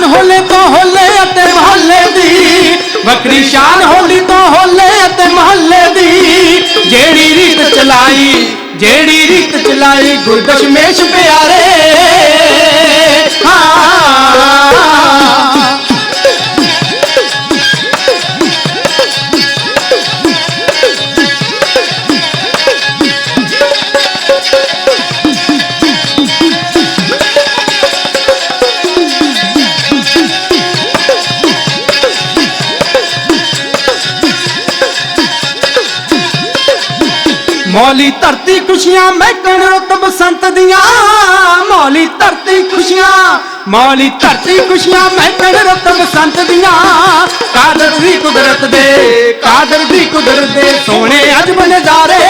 होले तो होले ते महल्ले दी, वक्री शान होली तो होले ते महल्ले दी। जेड़ी रीत चलाई, जेड़ी रीत चलाई गुरु दशमेश प्यारे। मौली धरती खुशियां महकन रुत बसंत दियां, मौली धरती खुशियां, मौली धरती खुशियां महकन रुत बसंत दियां। कादर दी कुदरत दे, कादर दी कुदरत दे सोने अजब नजारे।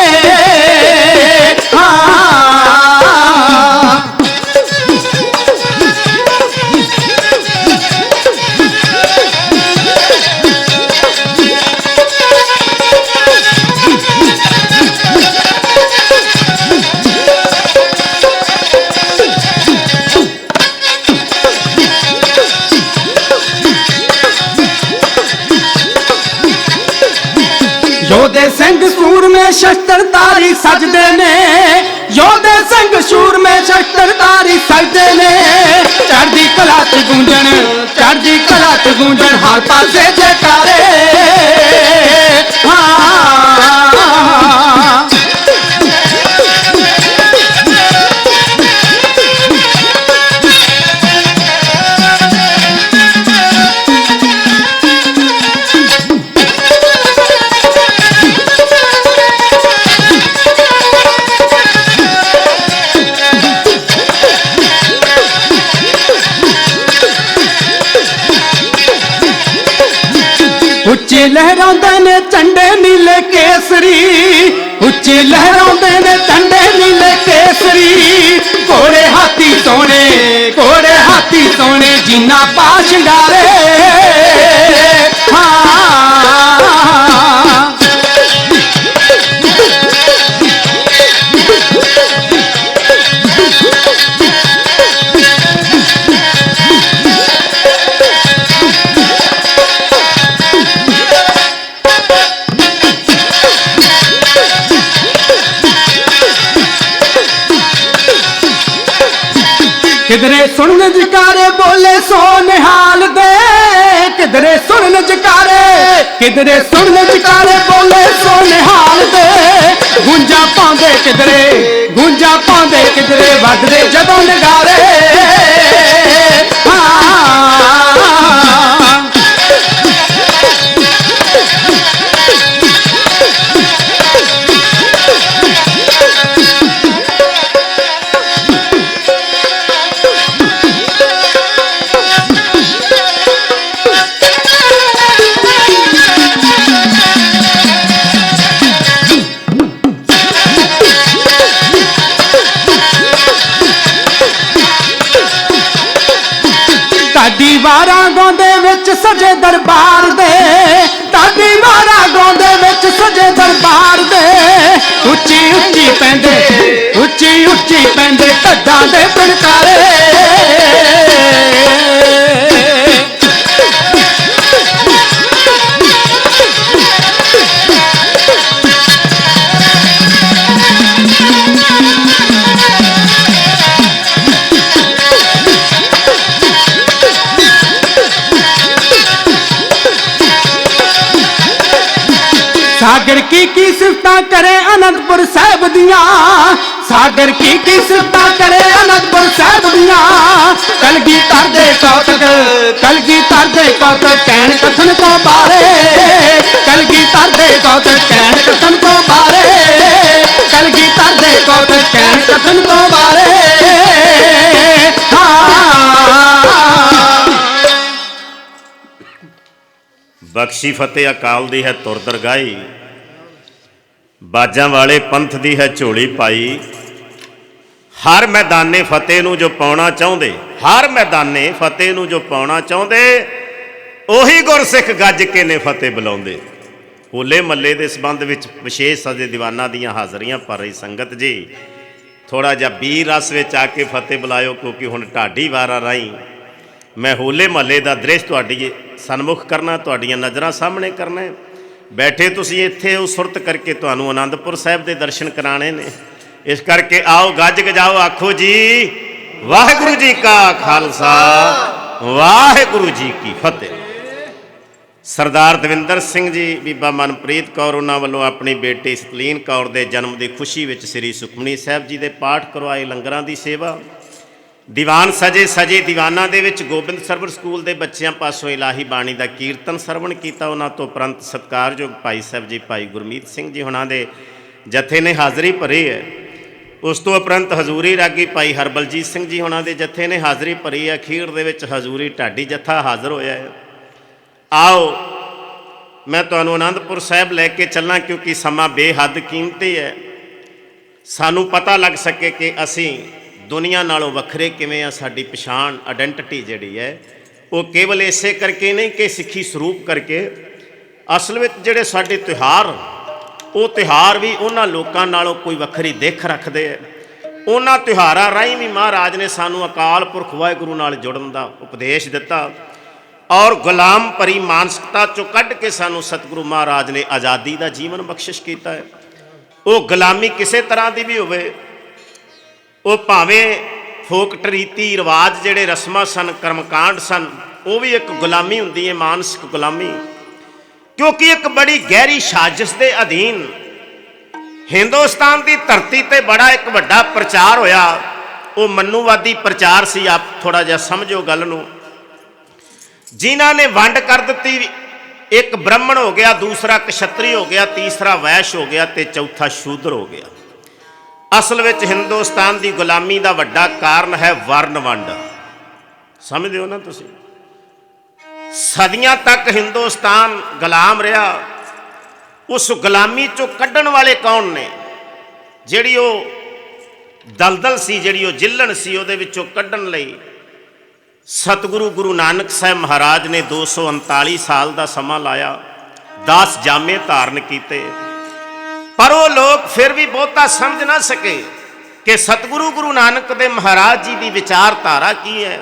योधे सिंह सूर में शस्त्र तारी सजदे ने, योधे सिंह सूर में शस्त्र तारी सजदे ने। चढ़दी कला ते गूंजन, चढ़दी कला ते गूंजन हर पासे जयकारे। उच्चे लहरांदे ने झंडे नीले केसरी, उच्चे लहरांदे ने झंडे नीले केसरी। घोड़े हाथी सोने, घोड़े हाथी सोने जीना पा शंगारे। किधरे सुन जकारे बोले सो निहाल दे, किधरे सुन जकारे, किधरे सुन जकारे बोले सो निहाल दे। गूंजा पांदे किधरे, गूंजा पांदे किधरे वजदे जदों नगारे। दीवारा गांदे विच सजे दरबार दे, दीवारा गांदे विच सजे दरबार दे। उच्ची उच्ची पैंदे, उच्ची उच्ची पैंदे ढड्डां दे बनकारे। सागर की सिफता करे अनंतपुर साहब दियां, सागर की सिफता करे अनंतपुर साहब दियां। कलगीधर दे कौतक, कलगीधर दे कौतक कहण कथन तो बारे। कलगीधर दे कौतक कहण कथन तो बारे, कलगीधर दे कौतक कहण कथन तो बारे। बख्शी फतेह अकाल दी है तुर दरगाही, बाजां वाले पंथ दी है झोली पाई। हर मैदाने फतेह नूं जो पाउणा चाहुंदे, हर मैदाने फतेह नूं जो पाउणा चाहुंदे, ओही गुरसिख गज के ने फतेह बुलाउंदे। होले महल्ले के संबंध विच विशेष सजे दीवाना दीयां हाज़रियां भर रही संगत जी थोड़ा जिहा बीर रस विच आके फतेह बुलायो, क्योंकि हुण ढाडी वारा राही मैं होले महल्ले का दृश तुहाडी सन्मुख करना, तुहाडीਆਂ नज़रां सामने करना है। बैठे तुसीं इत्थे हो सुरत करके तुहानूं आनंदपुर साहिब के दर्शन कराने ने। इस करके आओ गज गजाओ, आखो जी वाहिगुरू जी का खालसा वाहिगुरू जी की फतेह। सरदार दविंदर सिंह जी, बीबा मनप्रीत कौर, उन्होंने वालों अपनी बेटी सतलीन कौर के जन्म की खुशी में श्री सुखमनी साहिब जी के पाठ करवाए, लंगरां की सेवा, दीवान सजे सजे दीवाना दे विच गोबिंद सरवर स्कूल के बच्चों पासों इलाही बाणी का कीर्तन सरवण किया। उन्होंने तो उपरंत सत्कारयोग भाई साहब जी भाई गुरमीत सिंह जी होना दे जथे ने हाज़री भरी है। उस तो उपरंत हजूरी रागी भाई हरबलजीत सिंह जी होना दे जथे ने हाज़री भरी है। अखीर दे विच हजूरी ढाडी जत्था हाज़र होया है। आओ मैं तुहानूं आनंदपुर साहिब लैके चलना, क्योंकि समा बेहद कीमती है। सानू पता लग सके कि असी दुनिया नालों वखरे किवें आ। साडी पछाण आइडेंटिटी जिहड़ी है वो केवल इसे करके नहीं कि सिੱਖੀ स्वरूप करके, असल में जिहड़े साडे त्यौहार वो त्यौहार भी उन्हां लोकां नालों कोई वखरी दिख रखते हैं। उन्हां त्यौहारां राहीं भी महाराज ने सानू अकाल पुरख वाहिगुरू नाल जुड़न दा उपदेश दिता और गुलाम भरी मानसिकता चों कढ़ के सानू सतगुरु महाराज ने आज़ादी का जीवन बख्शिश किया है। वो गुलामी किसी तरह की भी होवे, वो भावें फोकट रीति रिवाज जिहड़े रस्मां सन, कर्मकांड सन, वो भी एक गुलामी हुंदी है, मानसिक गुलामी। क्योंकि एक बड़ी गहरी साजिश के अधीन हिंदुस्तान की धरती ते बड़ा एक वड्डा प्रचार होया। वो मनुवादी प्रचार सी। आप थोड़ा जिहा समझो गल नूं। जिन्हां ने वंड कर दी, एक ब्राह्मण हो गया, दूसरा क्षत्रिय हो गया, तीसरा वैश्य हो गया ते चौथा शूद्र हो गया। असल में हिंदुस्तान की गुलामी का वड्डा कारण है वर्ण वंड। समझते हो ना तुसीं? सदियां तक हिंदुस्तान गुलाम रहा। उस गुलामी चों कढ़न वाले कौन ने? जिहड़ी वो दलदल सी, जिहड़ी वो जिल्लण सी, उहदे विचों कढ़न लई सतगुरु गुरु नानक साहब महाराज ने 239 साल का समा लाया, 10 जामे धारण किए। पर वो लोग फिर भी बहुता समझ ना सके कि सतगुरु गुरु नानक देव महाराज जी की विचारधारा की है।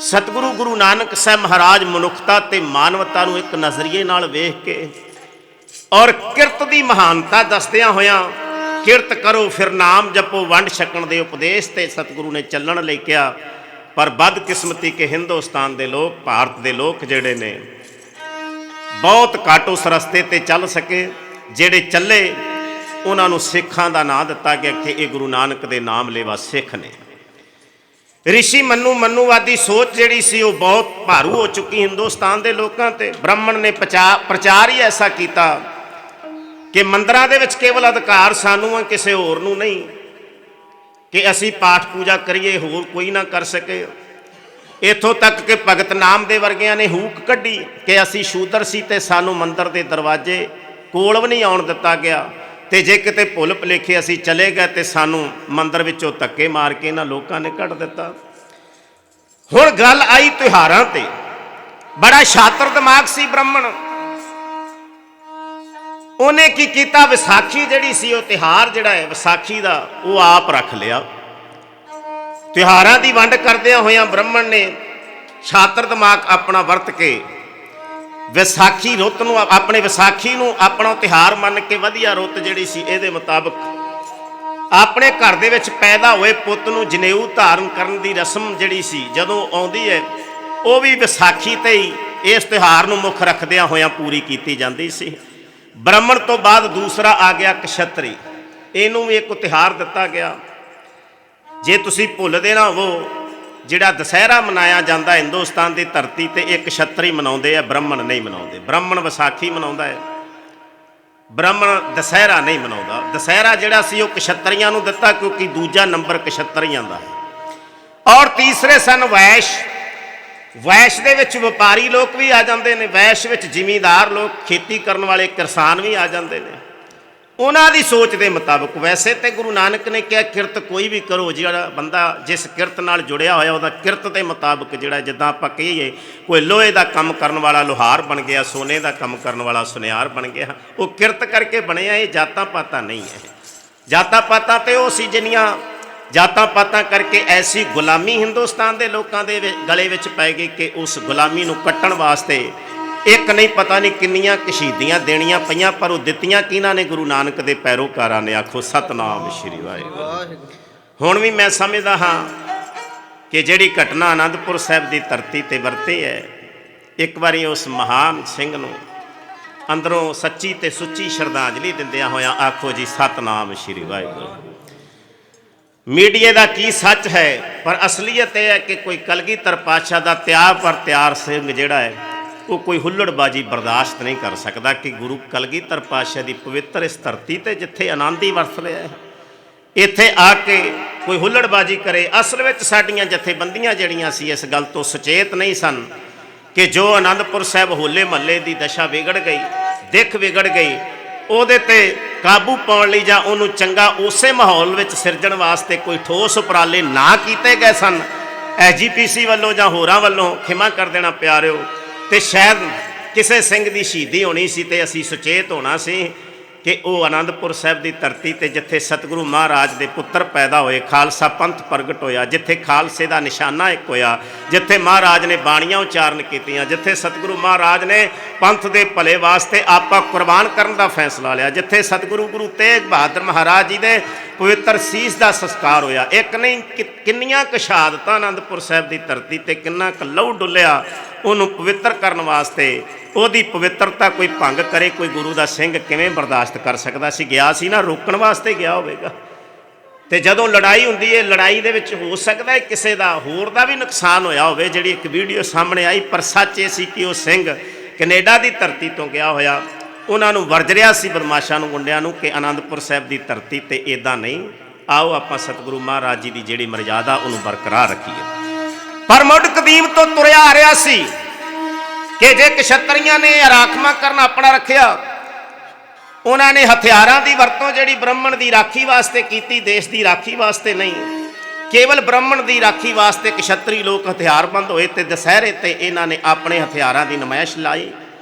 सतगुरु गुरु नानक साहब महाराज मनुखता ते मानवता नूं एक नज़रिए नाल वेख के और किरत की महानता दसदियां होयां, किरत करो फिर नाम जपो वंड छकण दे उपदेश ते सतगुरु ने चलण लई कहा। पर बदकिस्मती के हिंदुस्तान के लोग, भारत के लोग जिहड़े ने बहुत घੱਟ उस रस्ते ते चल सके। जिहड़े चले उन्होंने सिखां का नाम दिता गया कि ये गुरु नानक दे नाम लेवा सिख ने। ऋषि मनुवादी सोच जिहड़ी सी वो बहुत भारू हो चुकी हिंदुस्तान के लोगों ते। ब्राह्मण ने प्रचार ही ऐसा किया कि मंदिरां दे विच केवल अधिकार सानू है, किसी होर नूं नहीं, कि असी पाठ पूजा करिए, होर कोई ना कर सके। इत्थों तक कि भगत नामदेव वर्गियां ने हूक कढ़ी कि असी शूदर सी ते सानू मंदिर के दरवाजे कोल भी नहीं आउण दिता गया, ते जे किते भुल भुलेखे असी चले गए तो सानू मंदिर विचों धक्के मार के इन्हां लोकां ने कढ़ दिता। हुण गल आई त्योहारां ते। बड़ा शातिर दिमाग सी ब्राह्मण। उन्हें की किया, विसाखी जिहड़ी सी वो त्यौहार जिहड़ा है विसाखी का वो आप रख लिया। त्योहारां की वंड करदियां होइयां ब्राह्मण ने शातिर दिमाग अपना वरत के विसाखी रुत नूं, अपने विसाखी नूं अपना त्यौहार मन के वधिया रुत जिहड़ी सी इहदे मुताबक अपने घर दे विच पैदा होए पुੱਤ नूं जनेऊ धारण करन दी रस्म जिहड़ी सी जदों आउंदी है वो भी विसाखी ते ही इस त्यौहार नूं मुख रखदियां होइयां पूरी कीती जांदी सी। ब्राह्मण तो बाद दूसरा आ गया क्षत्री। इनू भी एक त्यौहार दिता गया। जे तुसी भुलदे ना हो, जिहड़ा दशहरा मनाया जाता हिंदुस्तान की धरती ते एक क्षत्री मनाउंदे आ, ब्राह्मण नहीं मनाउंदे। ब्राह्मण विसाखी मनाउंदा है, ब्राह्मण दशहरा नहीं मनाउंदा। दशहरा जिहड़ा सी वो क्षत्रियां नूं दिता क्योंकि दूजा नंबर क्षत्रियां दा है। और तीसरे सन वैश्य। वैश्य दे विच व्यापारी लोग भी आ जाते हैं। वैश्य विच जिमीदार लोग, खेती करने वाले किसान भी आ जाते हैं। उन्हां दी सोच के मुताबिक वैसे तो गुरु नानक ने कहा किरत कोई भी करो, जिहड़ा बंदा जिस किरत नाल जुड़िया होया उहदा किरत के मुताबिक जिहड़ा जिद्दां आपां कहीए कोई लोहे का काम करने वाला लोहार बन गया, सोने का काम करने वाला सुनियार बन गया, वो किरत करके बनया। ये जातां पातां नहीं है। जातां पातां तो वो सी जिन्नियां ਜਾਤਾਂ ਪਾਤਾਂ ਕਰਕੇ ਐਸੀ ਗੁਲਾਮੀ ਹਿੰਦੁਸਤਾਨ ਦੇ ਲੋਕਾਂ ਦੇ ਗਲੇ ਵਿੱਚ ਪੈ ਗਈ ਕਿ ਉਸ ਗੁਲਾਮੀ ਨੂੰ ਕੱਟਣ ਵਾਸਤੇ ਇੱਕ ਨਹੀਂ ਪਤਾ ਨਹੀਂ ਕਿੰਨੀਆਂ ਸ਼ਹੀਦੀਆਂ ਦੇਣੀਆਂ ਪਈਆਂ, ਪਰ ਉਹ ਦਿੱਤੀਆਂ ਕਿਹਨਾਂ ਨੇ? ਗੁਰੂ ਨਾਨਕ ਦੇ ਪੈਰੋਕਾਰਾਂ ਨੇ। ਆਖੋ ਸਤਨਾਮ ਸ਼੍ਰੀ ਵਾਹਿਗੁਰੂ। ਹੁਣ ਵੀ ਮੈਂ ਸਮਝਦਾ ਹਾਂ ਕਿ ਜਿਹੜੀ ਘਟਨਾ ਆਨੰਦਪੁਰ ਸਾਹਿਬ ਦੀ ਧਰਤੀ ਤੇ ਵਰਤੀ ਹੈ, ਇੱਕ ਵਾਰੀ ਉਸ ਮਹਾਨ ਸਿੰਘ ਨੂੰ ਅੰਦਰੋਂ ਸੱਚੀ ਤੇ ਸੁੱਚੀ ਸ਼ਰਧਾਂਜਲੀ ਦਿੰਦਿਆਂ ਹੋਇਆਂ ਆਖੋ ਜੀ ਸਤਨਾਮ ਸ਼੍ਰੀ ਵਾਹਿਗੁਰੂ। ਮੀਡੀਆ ਦਾ ਕੀ ਸੱਚ ਹੈ, ਪਰ ਅਸਲੀਅਤ ਇਹ ਹੈ ਕਿ ਕੋਈ ਕਲਗੀਧਰ ਪਾਤਸ਼ਾਹ ਦਾ ਤਿਆਰ ਸਿੰਘ ਜਿਹੜਾ ਹੈ ਉਹ ਕੋਈ ਹੁੱਲੜਬਾਜੀ ਬਰਦਾਸ਼ਤ ਨਹੀਂ ਕਰ ਸਕਦਾ ਕਿ ਗੁਰੂ ਕਲਗੀਧਰ ਪਾਤਸ਼ਾਹ ਦੀ ਪਵਿੱਤਰ ਇਸ ਧਰਤੀ ਤੇ ਜਿੱਥੇ ਆਨੰਦ ਹੀ ਵਰਤ ਰਿਹਾ ਹੈ, ਇੱਥੇ ਆ ਕੇ ਕੋਈ ਹੁੱਲੜਬਾਜੀ ਕਰੇ। ਅਸਲ ਵਿੱਚ ਸਾਡੀਆਂ ਜਥੇਬੰਦੀਆਂ ਜਿਹੜੀਆਂ ਸੀ ਇਸ ਗੱਲ ਤੋਂ ਸੁਚੇਤ ਨਹੀਂ ਸਨ ਕਿ ਜੋ ਆਨੰਦਪੁਰ ਸਾਹਿਬ ਹੋਲੇ ਮਹੱਲੇ ਦੀ ਦਸ਼ਾ ਵਿਗੜ ਗਈ, ਦਿੱਖ ਵਿਗੜ ਗਈ, ਉਹਦੇ ਤੇ ਕਾਬੂ ਪਾਉਣ ਲਈ ਜਾਂ ਉਹਨੂੰ ਚੰਗਾ ਉਸੇ ਮਾਹੌਲ ਵਿੱਚ ਸਿਰਜਣ ਵਾਸਤੇ ਕੋਈ ਠੋਸ ਉਪਰਾਲੇ ਨਾ ਕੀਤੇ ਗਏ ਸਨ ਐਸਜੀਪੀਸੀ ਵੱਲੋਂ ਜਾਂ ਹੋਰਾਂ ਵੱਲੋਂ, ਖਿਮਾ ਕਰ ਦੇਣਾ ਪਿਆਰਿਓ, ਤੇ ਸ਼ਾਇਦ ਕਿਸੇ ਸਿੰਘ ਦੀ ਸ਼ਹੀਦੀ ਹੋਣੀ ਸੀ ਤੇ ਅਸੀਂ ਸੁਚੇਤ ਹੋਣਾ ਸੀ ਕਿ ਉਹ ਆਨੰਦਪੁਰ ਸਾਹਿਬ ਦੀ ਧਰਤੀ ਤੇ ਜਿੱਥੇ ਸਤਿਗੁਰੂ ਮਹਾਰਾਜ ਦੇ ਪੁੱਤਰ ਪੈਦਾ ਹੋਏ, ਖਾਲਸਾ ਪੰਥ ਪ੍ਰਗਟ ਹੋਇਆ, ਜਿੱਥੇ ਖਾਲਸੇ ਦਾ ਨਿਸ਼ਾਨਾ ਇੱਕ ਹੋਇਆ, ਜਿੱਥੇ ਮਹਾਰਾਜ ਨੇ ਬਾਣੀਆਂ ਉਚਾਰਨ ਕੀਤੀਆਂ, ਜਿੱਥੇ ਸਤਿਗੁਰੂ ਮਹਾਰਾਜ ਨੇ ਪੰਥ ਦੇ ਭਲੇ ਵਾਸਤੇ ਆਪਾ ਕੁਰਬਾਨ ਕਰਨ ਦਾ ਫੈਸਲਾ ਲਿਆ, ਜਿੱਥੇ ਸਤਿਗੁਰੂ ਗੁਰੂ ਤੇਗ ਬਹਾਦਰ ਮਹਾਰਾਜ ਜੀ ਦੇ ਪਵਿੱਤਰ ਸੀਸ ਦਾ ਸੰਸਕਾਰ ਹੋਇਆ। ਇੱਕ ਨਹੀਂ ਕਿੰਨੀਆਂ ਕੁ ਸ਼ਹਾਦਤਾਂ ਆਨੰਦਪੁਰ ਸਾਹਿਬ ਦੀ ਧਰਤੀ ਤੇ ਕਿੰਨਾ ਕੁ ਲਹੂ ਡੁੱਲਿਆ ਉਹਨੂੰ ਪਵਿੱਤਰ ਕਰਨ ਵਾਸਤੇ। ਉਹਦੀ ਪਵਿੱਤਰਤਾ ਕੋਈ ਭੰਗ ਕਰੇ, ਕੋਈ ਗੁਰੂ ਦਾ ਸਿੰਘ ਕਿਵੇਂ ਬਰਦਾਸ਼ਤ ਕਰ ਸਕਦਾ ਸੀ? ਗਿਆ ਸੀ ਨਾ ਰੋਕਣ ਵਾਸਤੇ ਗਿਆ ਹੋਵੇਗਾ। ਤੇ ਜਦੋਂ ਲੜਾਈ ਹੁੰਦੀ ਹੈ, ਲੜਾਈ ਦੇ ਵਿੱਚ ਹੋ ਸਕਦਾ ਹੈ ਕਿਸੇ ਦਾ ਹੋਰ ਦਾ ਵੀ ਨੁਕਸਾਨ ਹੋਇਆ ਹੋਵੇ, ਜਿਹੜੀ ਇੱਕ ਵੀਡੀਓ ਸਾਹਮਣੇ ਆਈ, ਪਰ ਸੱਚ ਇਹ ਸੀ ਕਿ ਉਹ ਸਿੰਘ ਕੈਨੇਡਾ ਦੀ ਧਰਤੀ ਤੋਂ ਗਿਆ ਹੋਇਆ ਉਹਨਾਂ ਨੂੰ ਵਰਜ ਰਿਹਾ ਸੀ ਬਦਮਾਸ਼ਾਂ ਨੂੰ, ਗੁੰਡਿਆਂ ਨੂੰ, ਕਿ ਆਨੰਦਪੁਰ ਸਾਹਿਬ ਦੀ ਧਰਤੀ ਤੇ ਇਦਾਂ ਨਹੀਂ। ਆਓ ਆਪਾਂ ਸਤਿਗੁਰੂ ਮਹਾਰਾਜ ਜੀ ਦੀ ਜਿਹੜੀ ਮਰਜ਼ਾਦਾ ਉਹਨੂੰ ਬਰਕਰਾਰ ਰੱਖੀਏ। ਪਰ ਮੁੱਢ ਕਦੀਮ ਤੋਂ ਤੁਰਿਆ ਆ ਰਿਹਾ ਸੀ ਕਿ ਜੇ ਕਸ਼ਤਰੀਆਂ ਨੇ ਰਾਖਵਾਂ ਕਰਨਾ ਆਪਣਾ ਰੱਖਿਆ, ਉਹਨਾਂ ਨੇ ਹਥਿਆਰਾਂ ਦੀ ਵਰਤੋਂ ਜਿਹੜੀ ਬ੍ਰਾਹਮਣ ਦੀ ਰਾਖੀ ਵਾਸਤੇ ਕੀਤੀ, ਦੇਸ਼ ਦੀ ਰਾਖੀ ਵਾਸਤੇ ਨਹੀਂ, ਕੇਵਲ ਬ੍ਰਾਹਮਣ ਦੀ ਰਾਖੀ ਵਾਸਤੇ ਕਸ਼ਤਰੀ ਲੋਕ ਹਥਿਆਰਬੰਦ ਹੋਏ ਤੇ ਦੁਸਹਿਰੇ ਤੇ ਇਹਨਾਂ ਨੇ ਆਪਣੇ ਹਥਿਆਰਾਂ ਦੀ ਨਮਾਇਸ਼ ਲਾਈ,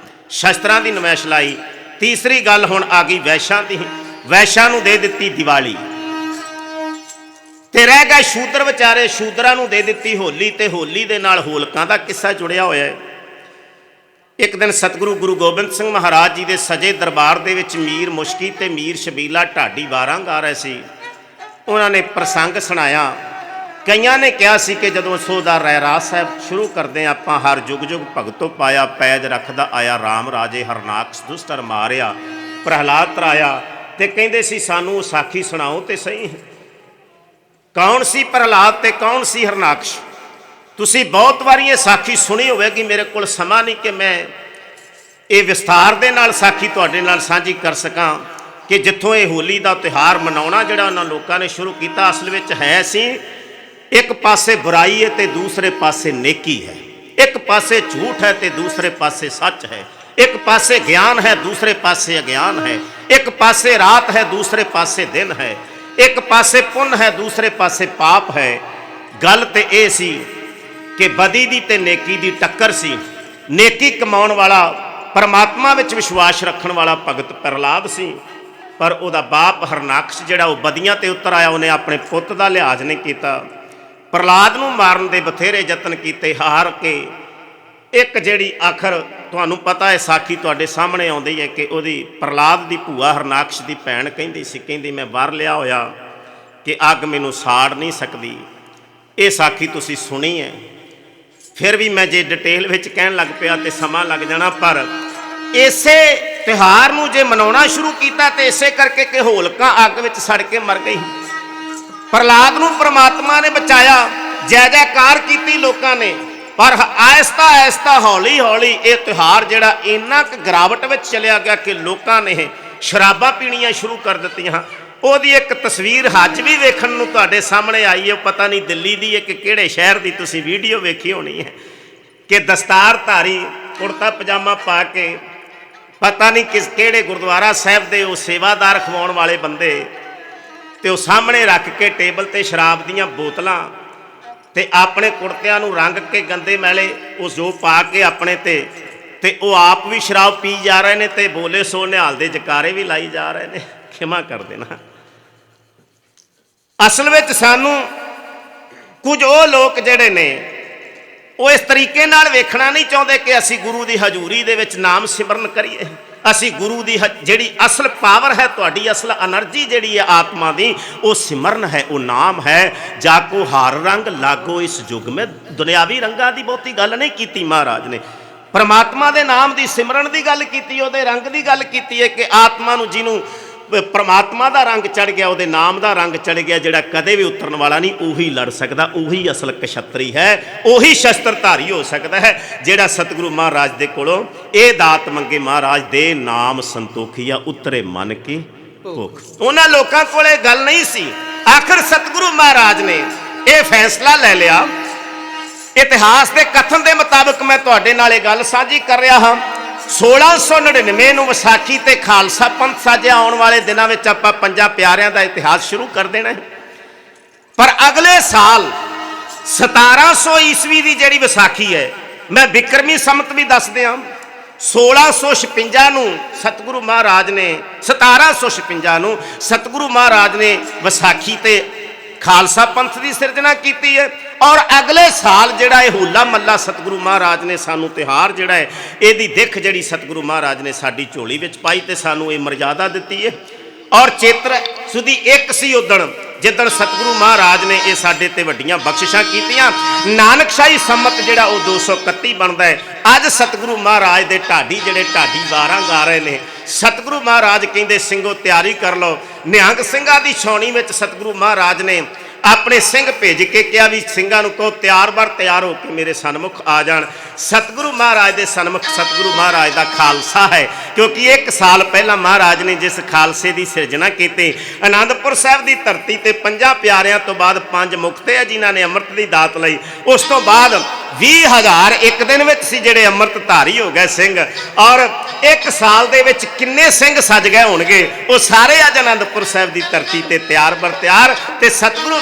ਸ਼ਸਤਰਾਂ ਦੀ ਨਮਾਇਸ਼ ਲਾਈ। ਤੀਸਰੀ ਗੱਲ ਹੁਣ ਆ ਗਈ ਵੈਸ਼ਾਂ ਦੀ। ਵੈਸ਼ਾਂ ਨੂੰ ਦੇ ਦਿੱਤੀ ਦੀਵਾਲੀ ਤੇ ਰਹਿ ਗਏ ਸ਼ੂਦਰ ਵਿਚਾਰੇ, ਸ਼ੂਦਰਾਂ ਨੂੰ ਦੇ ਦਿੱਤੀ ਹੋਲੀ, ਤੇ ਹੋਲੀ ਦੇ ਨਾਲ ਹੋਲਕਾਂ ਦਾ ਕਿੱਸਾ ਜੁੜਿਆ ਹੋਇਆ ਹੈ। ਇੱਕ ਦਿਨ ਸਤਿਗੁਰੂ ਗੁਰੂ ਗੋਬਿੰਦ ਸਿੰਘ ਮਹਾਰਾਜ ਜੀ ਦੇ ਸਜੇ ਦਰਬਾਰ ਦੇ ਵਿੱਚ ਮੀਰ ਮੁਸ਼ਕੀ ਤੇ ਮੀਰ ਸ਼ਬੀਲਾ ਢਾਡੀ ਵਾਰਾਂ ਗਾ ਰਹੇ ਸੀ। ਉਹਨਾਂ ਨੇ ਪ੍ਰਸੰਗ ਸੁਣਾਇਆ। ਕਈਆਂ ਨੇ ਕਿਹਾ ਸੀ ਕਿ ਜਦੋਂ ਸੋਦਾ ਰਹਿਰਾਸ ਸਾਹਿਬ ਸ਼ੁਰੂ ਕਰਦੇ ਆਪਾਂ, ਹਰ ਜੁਗ ਜੁਗ ਭਗਤੋ ਪਾਇਆ, ਪੈਜ ਰੱਖਦਾ ਆਇਆ ਰਾਮ ਰਾਜੇ, ਹਰਨਾਕਸ਼ ਦੁਸ਼ਟਰ ਮਾਰਿਆ, ਪ੍ਰਹਲਾਦ ਤਰਾਇਆ। ਤੇ ਕਹਿੰਦੇ ਸੀ ਸਾਨੂੰ ਸਾਖੀ ਸੁਣਾਓ ਤੇ ਸਹੀ, ਕੌਣ ਸੀ ਪ੍ਰਹਲਾਦ ਤੇ ਕੌਣ ਸੀ ਹਰਨਾਕਸ਼? ਤੁਸੀਂ ਬਹੁਤ ਵਾਰੀ ਇਹ ਸਾਖੀ ਸੁਣੀ ਹੋਵੇਗੀ, ਮੇਰੇ ਕੋਲ ਸਮਾਂ ਨਹੀਂ ਕਿ ਮੈਂ ਇਹ ਵਿਸਥਾਰ ਦੇ ਨਾਲ ਸਾਖੀ ਤੁਹਾਡੇ ਨਾਲ ਸਾਂਝੀ ਕਰ ਸਕਾਂ ਕਿ ਜਿੱਥੋਂ ਇਹ ਹੋਲੀ ਦਾ ਤਿਉਹਾਰ ਮਨਾਉਣਾ ਜਿਹੜਾ ਉਹਨਾਂ ਲੋਕਾਂ ਨੇ ਸ਼ੁਰੂ ਕੀਤਾ, ਅਸਲ ਵਿੱਚ ਹੈ ਸੀ ਇੱਕ ਪਾਸੇ ਬੁਰਾਈ ਹੈ ਤੇ ਦੂਸਰੇ ਪਾਸੇ ਨੇਕੀ ਹੈ, ਇੱਕ ਪਾਸੇ ਝੂਠ ਹੈ ਤੇ ਦੂਸਰੇ ਪਾਸੇ ਸੱਚ ਹੈ, ਇੱਕ ਪਾਸੇ ਗਿਆਨ ਹੈ ਦੂਸਰੇ ਪਾਸੇ ਅਗਿਆਨ ਹੈ, ਇੱਕ ਪਾਸੇ ਰਾਤ ਹੈ ਦੂਸਰੇ ਪਾਸੇ ਦਿਨ ਹੈ, ਇੱਕ ਪਾਸੇ ਪੁੰਨ ਹੈ ਦੂਸਰੇ ਪਾਸੇ ਪਾਪ ਹੈ। ਗੱਲ ਤੇ ਇਹ ਸੀ ਕਿ ਬਦੀ ਦੀ ਤੇ ਨੇਕੀ ਦੀ ਟੱਕਰ ਸੀ। ਨੇਕੀ ਕਮਾਉਣ ਵਾਲਾ, ਪਰਮਾਤਮਾ ਵਿੱਚ ਵਿਸ਼ਵਾਸ ਰੱਖਣ ਵਾਲਾ ਭਗਤ ਪ੍ਰਹਲਾਦ ਸੀ, ਪਰ ਉਹਦਾ ਬਾਪ ਹਰਨਾਕਸ਼ ਜਿਹੜਾ ਉਹ ਬਦੀਆਂ ਤੇ ਉਤਰ ਆਇਆ, ਉਹਨੇ ਆਪਣੇ ਪੁੱਤ ਦਾ ਲਿਹਾਜ਼ ਨਹੀਂ ਕੀਤਾ। ਪ੍ਰਹਲਾਦ ਨੂੰ ਮਾਰਨ ਦੇ ਬਥੇਰੇ ਯਤਨ ਕੀਤੇ, ਹਾਰ ਕੇ ਇੱਕ ਜਿਹੜੀ ਆਖਰ ਤੁਹਾਨੂੰ ਪਤਾ ਹੈ ਸਾਖੀ ਤੁਹਾਡੇ ਸਾਹਮਣੇ ਆਉਂਦੀ ਹੈ ਕਿ ਉਹਦੀ ਪ੍ਰਹਲਾਦ ਦੀ ਭੂਆ ਹਰਨਾਕਸ਼ ਦੀ ਭੈਣ ਕਹਿੰਦੀ ਸੀ, ਕਹਿੰਦੀ ਮੈਂ ਵਰ ਲਿਆ ਹੋਇਆ ਕਿ ਅੱਗ ਮੈਨੂੰ ਸਾੜ ਨਹੀਂ ਸਕਦੀ। ਇਹ ਸਾਖੀ ਤੁਸੀਂ ਸੁਣੀ ਹੈ। ਫਿਰ ਵੀ ਮੈਂ ਜੇ ਡਿਟੇਲ ਵਿੱਚ ਕਹਿਣ ਲੱਗ ਪਿਆ ਤੇ ਸਮਾਂ ਲੱਗ ਜਾਣਾ, ਪਰ ਇਸੇ ਤਿਉਹਾਰ ਨੂੰ ਜੇ ਮਨਾਉਣਾ ਸ਼ੁਰੂ ਕੀਤਾ ਤੇ ਇਸੇ ਕਰਕੇ ਕਿ ਹੋਲਕਾਂ ਅੱਗ ਵਿੱਚ ਸੜ ਕੇ ਮਰ ਗਈ। ਪ੍ਰਹਲਾਦ ਨੂੰ ਪ੍ਰਮਾਤਮਾ ਨੇ ਬਚਾਇਆ, ਜੈ ਜੈਕਾਰ ਕੀਤੀ ਲੋਕਾਂ ਨੇ, ਪਰ ਆਹਿਸਤਾ ਆਹਿਸਤਾ ਹੌਲੀ ਹੌਲੀ ਇਹ ਤਿਉਹਾਰ ਜਿਹੜਾ ਇੰਨਾ ਕੁ ਗਿਰਾਵਟ ਵਿੱਚ ਚਲਿਆ ਗਿਆ ਕਿ ਲੋਕਾਂ ਨੇ ਸ਼ਰਾਬਾਂ ਪੀਣੀਆਂ ਸ਼ੁਰੂ ਕਰ ਦਿੱਤੀਆਂ। ਉਹਦੀ ਇੱਕ ਤਸਵੀਰ ਅੱਜ ਵੀ ਵੇਖਣ ਨੂੰ ਤੁਹਾਡੇ ਸਾਹਮਣੇ ਆਈ ਹੈ, ਪਤਾ ਨਹੀਂ ਦਿੱਲੀ ਦੀ ਹੈ ਕਿ ਕਿਹੜੇ ਸ਼ਹਿਰ ਦੀ, ਤੁਸੀਂ ਵੀਡੀਓ ਵੇਖੀ ਹੋਣੀ ਹੈ ਕਿ ਦਸਤਾਰਧਾਰੀ ਕੁੜਤਾ ਪਜਾਮਾ ਪਾ ਕੇ ਪਤਾ ਨਹੀਂ ਕਿਹੜੇ ਗੁਰਦੁਆਰਾ ਸਾਹਿਬ ਦੇ ਉਹ ਸੇਵਾਦਾਰ ਖਵਾਉਣ ਵਾਲੇ ਬੰਦੇ, ਤੇ ਉਹ ਸਾਹਮਣੇ ਰੱਖ ਕੇ ਟੇਬਲ ਤੇ ਸ਼ਰਾਬ ਦੀਆਂ ਬੋਤਲਾਂ ਤੇ ਆਪਣੇ ਕੁੜਤਿਆਂ ਨੂੰ ਰੰਗ ਕੇ ਗੰਦੇ ਮੈਲੇ ਉਹ ਜੋ ਪਾ ਕੇ ਆਪਣੇ ਤੇ ਉਹ ਆਪ ਵੀ ਸ਼ਰਾਬ ਪੀ ਜਾ ਰਹੇ ਨੇ ਤੇ ਬੋਲੇ ਸੋ ਨਿਹਾਲ ਦੇ ਜਕਾਰੇ ਵੀ ਲਾਈ ਜਾ ਰਹੇ ਨੇ। ਖਿਮਾ ਕਰ ਦੇਣਾ। ਅਸਲ ਵਿੱਚ ਸਾਨੂੰ ਕੁਝ ਉਹ ਲੋਕ ਜਿਹੜੇ ਨੇ ਉਹ ਇਸ ਤਰੀਕੇ ਨਾਲ ਵੇਖਣਾ ਨਹੀਂ ਚਾਹੁੰਦੇ ਕਿ ਅਸੀਂ ਗੁਰੂ ਦੀ ਹਜ਼ੂਰੀ ਦੇ ਵਿੱਚ ਨਾਮ ਸਿਮਰਨ ਕਰੀਏ। ਅਸੀਂ ਗੁਰੂ ਦੀ ਜਿਹੜੀ ਅਸਲ ਪਾਵਰ ਹੈ, ਤੁਹਾਡੀ ਅਸਲ એનર્ਜੀ ਜਿਹੜੀ ਹੈ ਆਤਮਾ ਦੀ, ਉਹ ਸਿਮਰਨ ਹੈ, ਉਹ ਨਾਮ ਹੈ। ਜਾ ਕੋ ਹਾਰ ਰੰਗ ਲਾਗੋ ਇਸ ਯੁੱਗ ਮੇਂ। ਦੁਨਿਆਵੀ ਰੰਗਾਂ ਦੀ ਬਹੁਤੀ ਗੱਲ ਨਹੀਂ ਕੀਤੀ ਮਹਾਰਾਜ ਨੇ, ਪਰਮਾਤਮਾ ਦੇ ਨਾਮ ਦੀ ਸਿਮਰਨ ਦੀ ਗੱਲ ਕੀਤੀ, ਉਹਦੇ ਰੰਗ ਦੀ ਗੱਲ ਕੀਤੀ ਹੈ ਕਿ ਆਤਮਾ ਨੂੰ ਜਿਹਨੂੰ ਪਰਮਾਤਮਾ ਦਾ ਰੰਗ ਚੜ ਗਿਆ, ਉਹਦੇ ਨਾਮ ਦਾ ਰੰਗ ਚੜ ਗਿਆ, ਜਿਹੜਾ ਕਦੇ ਵੀ ਉਤਰਨ ਵਾਲਾ ਨਹੀਂ, ਉਹੀ ਲੜ ਸਕਦਾ, ਉਹੀ ਅਸਲ ਕਸ਼ਤਰੀ ਹੈ, ਉਹੀ ਸ਼ਸਤਰਧਾਰੀ ਹੋ ਸਕਦਾ ਹੈ, ਜਿਹੜਾ ਸਤਿਗੁਰੂ ਮਹਾਰਾਜ ਦੇ ਕੋਲੋਂ ਇਹ ਦਾਤ ਮੰਗੇ, ਮਹਾਰਾਜ ਦੇ ਨਾਮ ਸੰਤੋਖੀਆ ਉਤਰੇ ਮਨ ਕੀ ਭੁੱਖ। ਉਹਨਾਂ ਲੋਕਾਂ ਕੋਲ ਇਹ ਗੱਲ ਨਹੀਂ ਸੀ। ਆਖਰ ਸਤਿਗੁਰੂ ਮਹਾਰਾਜ ਨੇ ਇਹ ਫੈਸਲਾ ਲੈ ਲਿਆ। ਇਤਿਹਾਸ ਦੇ ਕਥਨ ਦੇ ਮੁਤਾਬਕ ਮੈਂ ਤੁਹਾਡੇ ਨਾਲ ਇਹ ਗੱਲ ਸਾਂਝੀ ਕਰ ਰਿਹਾ ਹਾਂ। 1699 ਨੂੰ ਵਿਸਾਖੀ ਤੇ ਖਾਲਸਾ ਪੰਥ ਸਾਜਿਆ। ਆਉਣ ਵਾਲੇ ਦਿਨਾਂ ਵਿੱਚ ਆਪਾਂ ਪੰਜਾਂ ਪਿਆਰਿਆਂ ਦਾ ਇਤਿਹਾਸ ਸ਼ੁਰੂ ਕਰ ਦੇਣਾ ਹੈ। ਪਰ ਅਗਲੇ ਸਾਲ 1700 ਈਸਵੀ ਦੀ ਜਿਹੜੀ ਵਿਸਾਖੀ ਹੈ, ਮੈਂ ਬਿਕਰਮੀ ਸੰਮਤ ਵੀ ਦੱਸ ਦਿਆਂ, 1656 ਨੂੰ ਸਤਿਗੁਰੂ ਮਹਾਰਾਜ ਨੇ 1756 ਨੂੰ ਸਤਿਗੁਰੂ ਮਹਾਰਾਜ ਨੇ ਵਿਸਾਖੀ ਤੇ ਖਾਲਸਾ ਪੰਥ ਦੀ ਸਿਰਜਣਾ ਕੀਤੀ ਹੈ। ਔਰ ਅਗਲੇ ਸਾਲ ਜਿਹੜਾ ਇਹ ਹੋਲਾ ਮੱਲਾ ਸਤਿਗੁਰੂ ਮਹਾਰਾਜ ਨੇ ਸਾਨੂੰ ਤਿਉਹਾਰ ਜਿਹੜਾ ਹੈ, ਇਹਦੀ ਦਿੱਖ ਜਿਹੜੀ ਸਤਿਗੁਰੂ ਮਹਾਰਾਜ ਨੇ ਸਾਡੀ ਝੋਲੀ ਵਿੱਚ ਪਾਈ ਤੇ ਸਾਨੂੰ ਇਹ ਮਰਜ਼ਾਦਾ ਦਿੱਤੀ ਹੈ। ਔਰ ਚੇਤਰ ਸੁਦੀ ਇੱਕ ਸੀ ਉਦਣ ਜਿੱਦਣ ਸਤਿਗੁਰੂ ਮਹਾਰਾਜ ਨੇ ਇਹ ਸਾਡੇ ਤੇ ਵੱਡੀਆਂ ਬਖਸ਼ਿਸ਼ਾਂ ਕੀਤੀਆਂ। ਨਾਨਕਸ਼ਾਹੀ ਸੰਮਤ ਜਿਹੜਾ ਉਹ 231 ਬਣਦਾ ਹੈ। ਅੱਜ ਸਤਿਗੁਰੂ ਮਹਾਰਾਜ ਦੇ ਢਾਡੀ ਜਿਹੜੇ ਢਾਡੀ ਵਾਰਾਂ ਗਾ ਰਹੇ ਨੇ, ਸਤਿਗੁਰੂ ਮਹਾਰਾਜ ਕਹਿੰਦੇ ਸਿੰਘੋ ਤਿਆਰੀ ਕਰ ਲਓ। ਨਿਹੰਗ ਸਿੰਘਾਂ ਦੀ ਛਾਉਣੀ ਵਿੱਚ ਸਤਿਗੁਰੂ ਮਹਾਰਾਜ ਨੇ ਆਪਣੇ ਸਿੰਘ ਭੇਜ ਕੇ ਕਿਹਾ ਵੀ ਸਿੰਘਾਂ ਨੂੰ ਕਹੋ ਤਿਆਰ ਬਰ ਤਿਆਰ ਹੋ ਕੇ ਮੇਰੇ ਸਨਮੁਖ ਆ ਜਾਣ। ਸਤਿਗੁਰੂ ਮਹਾਰਾਜ ਦੇ ਸਨਮੁਖ ਸਤਿਗੁਰੂ ਮਹਾਰਾਜ ਦਾ ਖਾਲਸਾ ਹੈ, ਕਿਉਂਕਿ 1 ਸਾਲ ਪਹਿਲਾਂ ਮਹਾਰਾਜ ਨੇ ਜਿਸ ਖਾਲਸੇ ਦੀ ਸਿਰਜਣਾ ਕੀਤੀ, ਆਨੰਦਪੁਰ ਸਾਹਿਬ ਦੀ ਧਰਤੀ ਤੇ 5 ਪਿਆਰਿਆਂ ਤੋਂ ਬਾਅਦ 5 ਮੁਕਤੇ ਆ ਜਿਨ੍ਹਾਂ ਨੇ ਅੰਮ੍ਰਿਤ ਦੀ ਦਾਤ ਲਈ। ਉਸ ਤੋਂ ਬਾਅਦ 20,000 ਇੱਕ ਦਿਨ ਵਿੱਚ ਸੀ ਜਿਹੜੇ ਅੰਮ੍ਰਿਤ ਧਾਰੀ ਹੋ ਗਏ ਸਿੰਘ। ਔਰ 1 ਸਾਲ ਦੇ ਵਿੱਚ ਕਿੰਨੇ ਸਿੰਘ ਸੱਜ ਗਏ ਹੋਣਗੇ, ਉਹ ਸਾਰੇ ਅੱਜ ਆਨੰਦਪੁਰ ਸਾਹਿਬ ਦੀ ਧਰਤੀ ਤੇ ਤਿਆਰ ਬਰ ਤਿਆਰ। ਤੇ ਸਤਿਗੁਰੂ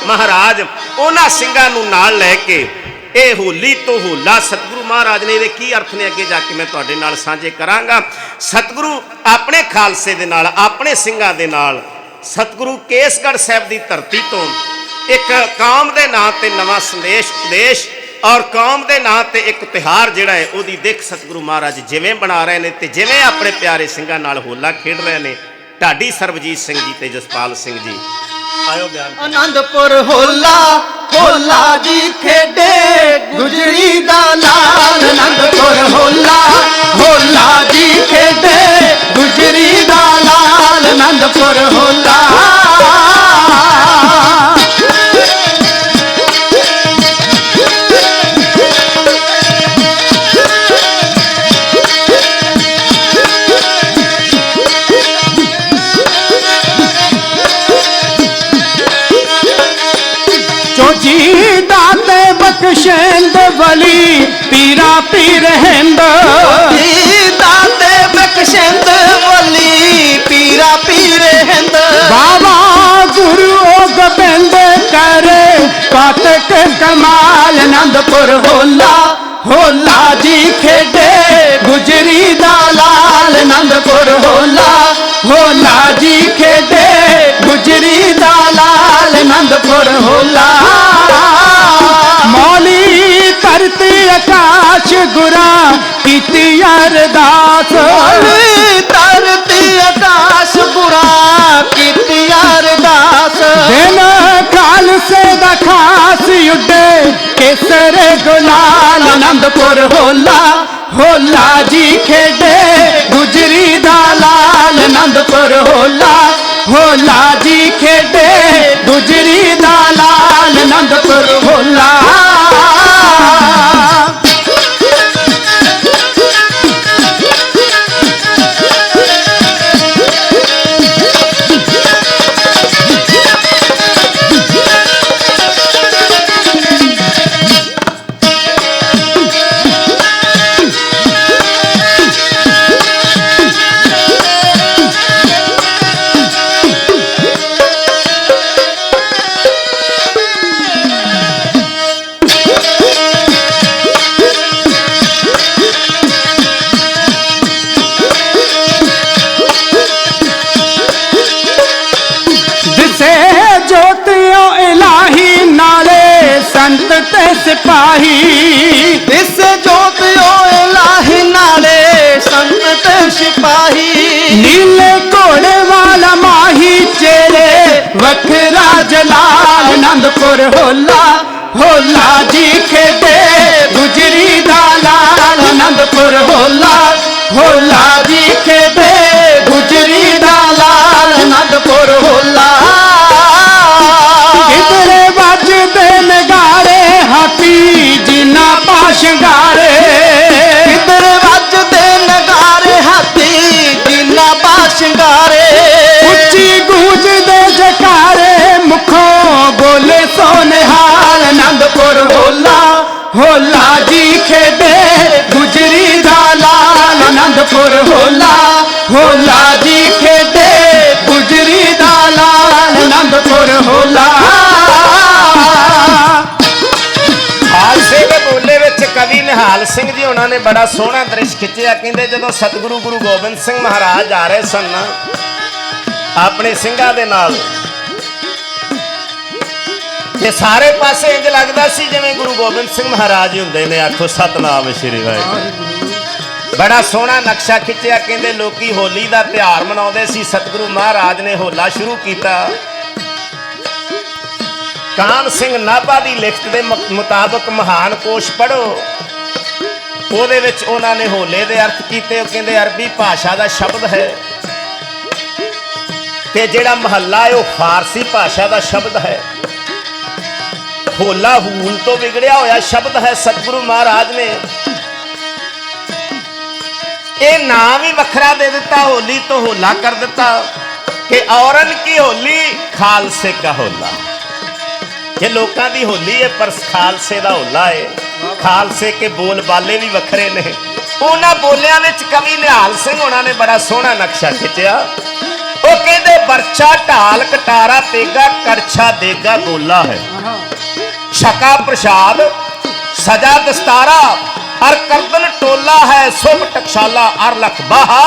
ਮਹਾਰਾਜ ਉਹਨਾਂ ਸਿੰਘਾਂ ਨੂੰ ਨਾਲ ਲੈ ਕੇ ਇਹ ਹੋਲੀ ਤੋਂ ਹੋਲਾ ਸਤਿਗੁਰੂ ਮਹਾਰਾਜ ਨੇ ਇਹਦੇ ਕੀ ਅਰਥ ਨੇ ਅੱਗੇ ਜਾ ਕੇ ਮੈਂ ਤੁਹਾਡੇ ਨਾਲ ਸਾਂਝੇ ਕਰਾਂਗਾ। ਸਤਿਗੁਰੂ ਆਪਣੇ ਖਾਲਸੇ ਦੇ ਨਾਲ, ਆਪਣੇ ਸਿੰਘਾਂ ਦੇ ਨਾਲ ਸਤਿਗੁਰੂ ਕੇਸਗੜ੍ਹ ਸਾਹਿਬ ਦੀ ਧਰਤੀ ਤੋਂ ਇੱਕ ਕੌਮ ਦੇ ਨਾਂ ਤੇ ਨਵਾਂ ਸੰਦੇਸ਼ ਉਪਦੇਸ਼ ਔਰ ਕੌਮ ਦੇ ਨਾਂ ਤੇ ਇੱਕ ਤਿਉਹਾਰ ਜਿਹੜਾ ਹੈ ਉਹਦੀ ਦਿੱਖ ਸਤਿਗੁਰੂ ਮਹਾਰਾਜ ਜਿਵੇਂ ਬਣਾ ਰਹੇ ਨੇ ਤੇ ਜਿਵੇਂ ਆਪਣੇ ਪਿਆਰੇ ਸਿੰਘਾਂ ਨਾਲ ਹੋਲਾ ਖੇਡ ਰਹੇ ਨੇ, ਢਾਡੀ ਸਰਬਜੀਤ ਸਿੰਘ ਜੀ ਤੇ ਜਸਪਾਲ ਸਿੰਘ ਜੀ ਆਇਓ ਬਿਆਨ। ਆਨੰਦਪੁਰ ਹੋਲਾ ਹੋਲਾ ਜੀ ਖੇਡੇ ਗੁਜਰੀ ਦਾ ਲਾਲ। ਆਨੰਦਪੁਰ ਹੋਲਾ ਹੋਲਾ ਜੀ ਖੇਡੇ ਗੁਜਰੀ ਦਾ ਲਾਲ। ਆਨੰਦਪੁਰ ਹੋਲਾ ਜੀ ਦਾਤੇ ਬਖਸ਼ਿੰਦ ਵਲੀ ਪੀਰਾ ਪੀਰ ਹਿੰਦ। ਜੀ ਦਾਤੇ ਬਖਸ਼ਿੰਦ ਵਲੀ ਪੀਰਾ ਪੀਰ ਹਿੰਦ। ਬਾਬਾ ਗੁਰੂ ਗੋਬਿੰਦ ਕਰੇ ਕਾਤਕ ਕਮਾਲ। ਆਨੰਦਪੁਰ ਹੋਲਾ ਹੋਲਾ ਜੀ ਖੇਡੇ ਗੁਜਰੀ ਦਾ ਲਾਲ। ਆਨੰਦਪੁਰ ਹੋਲਾ ਹੋਲਾ ਜੀ ਖੇਡੇ ਗੁਜਰੀ ਦਾ ਲਾਲ। ਆਨੰਦਪੁਰ ਹੋਲਾ ਮੌਲੀ ਧਰਤੀ ਆਕਾਸ਼ ਗੁਰਾਂ ਕੀਤੀ ਅਰਦਾਸ। ਮੌਲੀ ਧਰਤੀ ਆਕਾਸ਼ ਗੁਰਾਂ ਕੀਤੀ ਅਰਦਾਸ। ਦਿਨ ਖਾਲਸੇ ਦਾ ਖਾਸ ਉੱਡੇ ਕੇਸਰ ਗੁਲਾਲ। ਆਨੰਦਪੁਰ ਹੋਲਾ ਹੋਲਾ ਜੀ ਖੇਡੇ ਗੁਜਰੀ ਦਾ ਲਾਲ। ਆਨੰਦਪੁਰ ਹੋਲਾ ਹੋਲਾ ਜੀ ਖੇਡੇ ਗੁਜਰੀ ਦਾ ਲਾਲ। ਆਨੰਦਪੁਰ ਹੋਲਾ आनंदपुर होला होला जी खेदे गुजरी दा लाल आनंदपुर होला होला जी खेदे गुजरी दा लाल आनंदपुर होला किधरे बजदे नगारे हाथी जिन्ना पा शंगारे किधरे वजदे नगारे हाथी जिन्ना पा शंगारे उच्ची गूंज दे जकारे मुखों बोले सोनिहाल आनंदपुर होला होला जी खेदे गुजरी दा लाल आनंदपुर होला होला जी खेदे गुजरी दा लाल आनंदपुर होला ਖਾਲਸੇ ਦੇ ਬੋਲੇ ਵਿੱਚ ਕਵੀ ਨਿਹਾਲ ਸਿੰਘ ਜੀ ਉਹਨਾਂ ਨੇ ਬੜਾ ਸੋਹਣਾ ਦ੍ਰਿਸ਼ ਖਿੱਚਿਆ। ਕਹਿੰਦੇ ਜਦੋਂ ਸਤਿਗੁਰੂ ਗੁਰੂ ਗੋਬਿੰਦ ਸਿੰਘ ਮਹਾਰਾਜ ਆ ਰਹੇ ਸਨ ਆਪਣੇ ਸਿੰਘਾਂ ਦੇ ਨਾਲ, ਤੇ ਸਾਰੇ ਪਾਸੇ ਇੰਜ ਲੱਗਦਾ ਸੀ ਜਿਵੇਂ ਗੁਰੂ ਗੋਬਿੰਦ ਸਿੰਘ ਮਹਾਰਾਜ ਹੀ ਹੁੰਦੇ ਨੇ। ਆਖੋ ਸਤਨਾਮ ਸ਼੍ਰੀ ਵਾਹਿਗੁਰੂ। ਬੜਾ ਸੋਹਣਾ ਨਕਸ਼ਾ ਖਿੱਚਿਆ। ਕਹਿੰਦੇ ਲੋਕੀ ਹੋਲੀ ਦਾ ਤਿਉਹਾਰ ਮਨਾਉਂਦੇ ਸੀ, ਸਤਿਗੁਰੂ ਮਹਾਰਾਜ ਨੇ ਹੋਲਾ ਸ਼ੁਰੂ ਕੀਤਾ। ਕਾਨ ਸਿੰਘ ਨਾਭਾ ਦੀ ਲਿਖਤ ਦੇ ਮੁਤਾਬਕ ਮਹਾਨ ਕੋਸ਼ ਪੜ੍ਹੋ, ਉਹਦੇ ਵਿੱਚ ਉਹਨਾਂ ਨੇ ਹੋਲੇ ਦੇ ਅਰਥ ਕੀਤੇ। ਉਹ ਕਹਿੰਦੇ ਅਰਬੀ ਭਾਸ਼ਾ ਦਾ ਸ਼ਬਦ ਹੈ ਤੇ ਜਿਹੜਾ ਮਹੱਲਾ ਹੈ ਉਹ ਫਾਰਸੀ ਭਾਸ਼ਾ ਦਾ ਸ਼ਬਦ ਹੈ। ਹੋਲਾ ਹੂਲ ਤੋਂ ਵਿਗੜਿਆ ਹੋਇਆ ਸ਼ਬਦ ਹੈ। ਸਤਿਗੁਰੂ ਮਹਾਰਾਜ ਨੇ ਇਹ ਨਾਮ ਹੀ ਵੱਖਰਾ ਦੇ ਦਿੱਤਾ, ਹੋਲੀ ਤੋਂ ਹੋਲਾ ਕਰ ਦਿੱਤਾ ਕਿ ਔਰਨ ਕੀ ਹੋਲੀ ਖਾਲਸੇ ਕਾ ਹੋਲਾ। ਇਹ ਲੋਕਾਂ ਦੀ ਹੋਲੀ ਹੈ ਪਰ ਖਾਲਸੇ ਦਾ ਹੋਲਾ ਹੈ। ਖਾਲਸੇ ਕੇ ਬੋਲ ਬਾਲੇ ਵੀ ਵੱਖਰੇ ਨੇ। ਉਹਨਾਂ ਬੋਲਿਆਂ ਵਿੱਚ ਕਵੀ ਨਿਹਾਲ ਸਿੰਘ ਹੋਣਾ ਨੇ ਬੜਾ ਸੋਹਣਾ ਨਕਸ਼ਾ ਖਿੱਚਿਆ। ਉਹ ਕਹਿੰਦੇ ਬਰਛਾ ਢਾਲ ਕਟਾਰਾ ਤੇਗਾ ਕਰਛਾ ਦੇਗਾ ਗੋਲਾ ਹੈ। ਛਕਾ ਪ੍ਰਸ਼ਾਦ ਸਜਾ ਦਸਤਾਰਾ ਅਰ ਕਰਦਨ ਟੋਲਾ ਹੈ। ਸੁਭ ਟਕਸ਼ਾਲਾ ਅਰ ਲਖ ਬਾਹਾ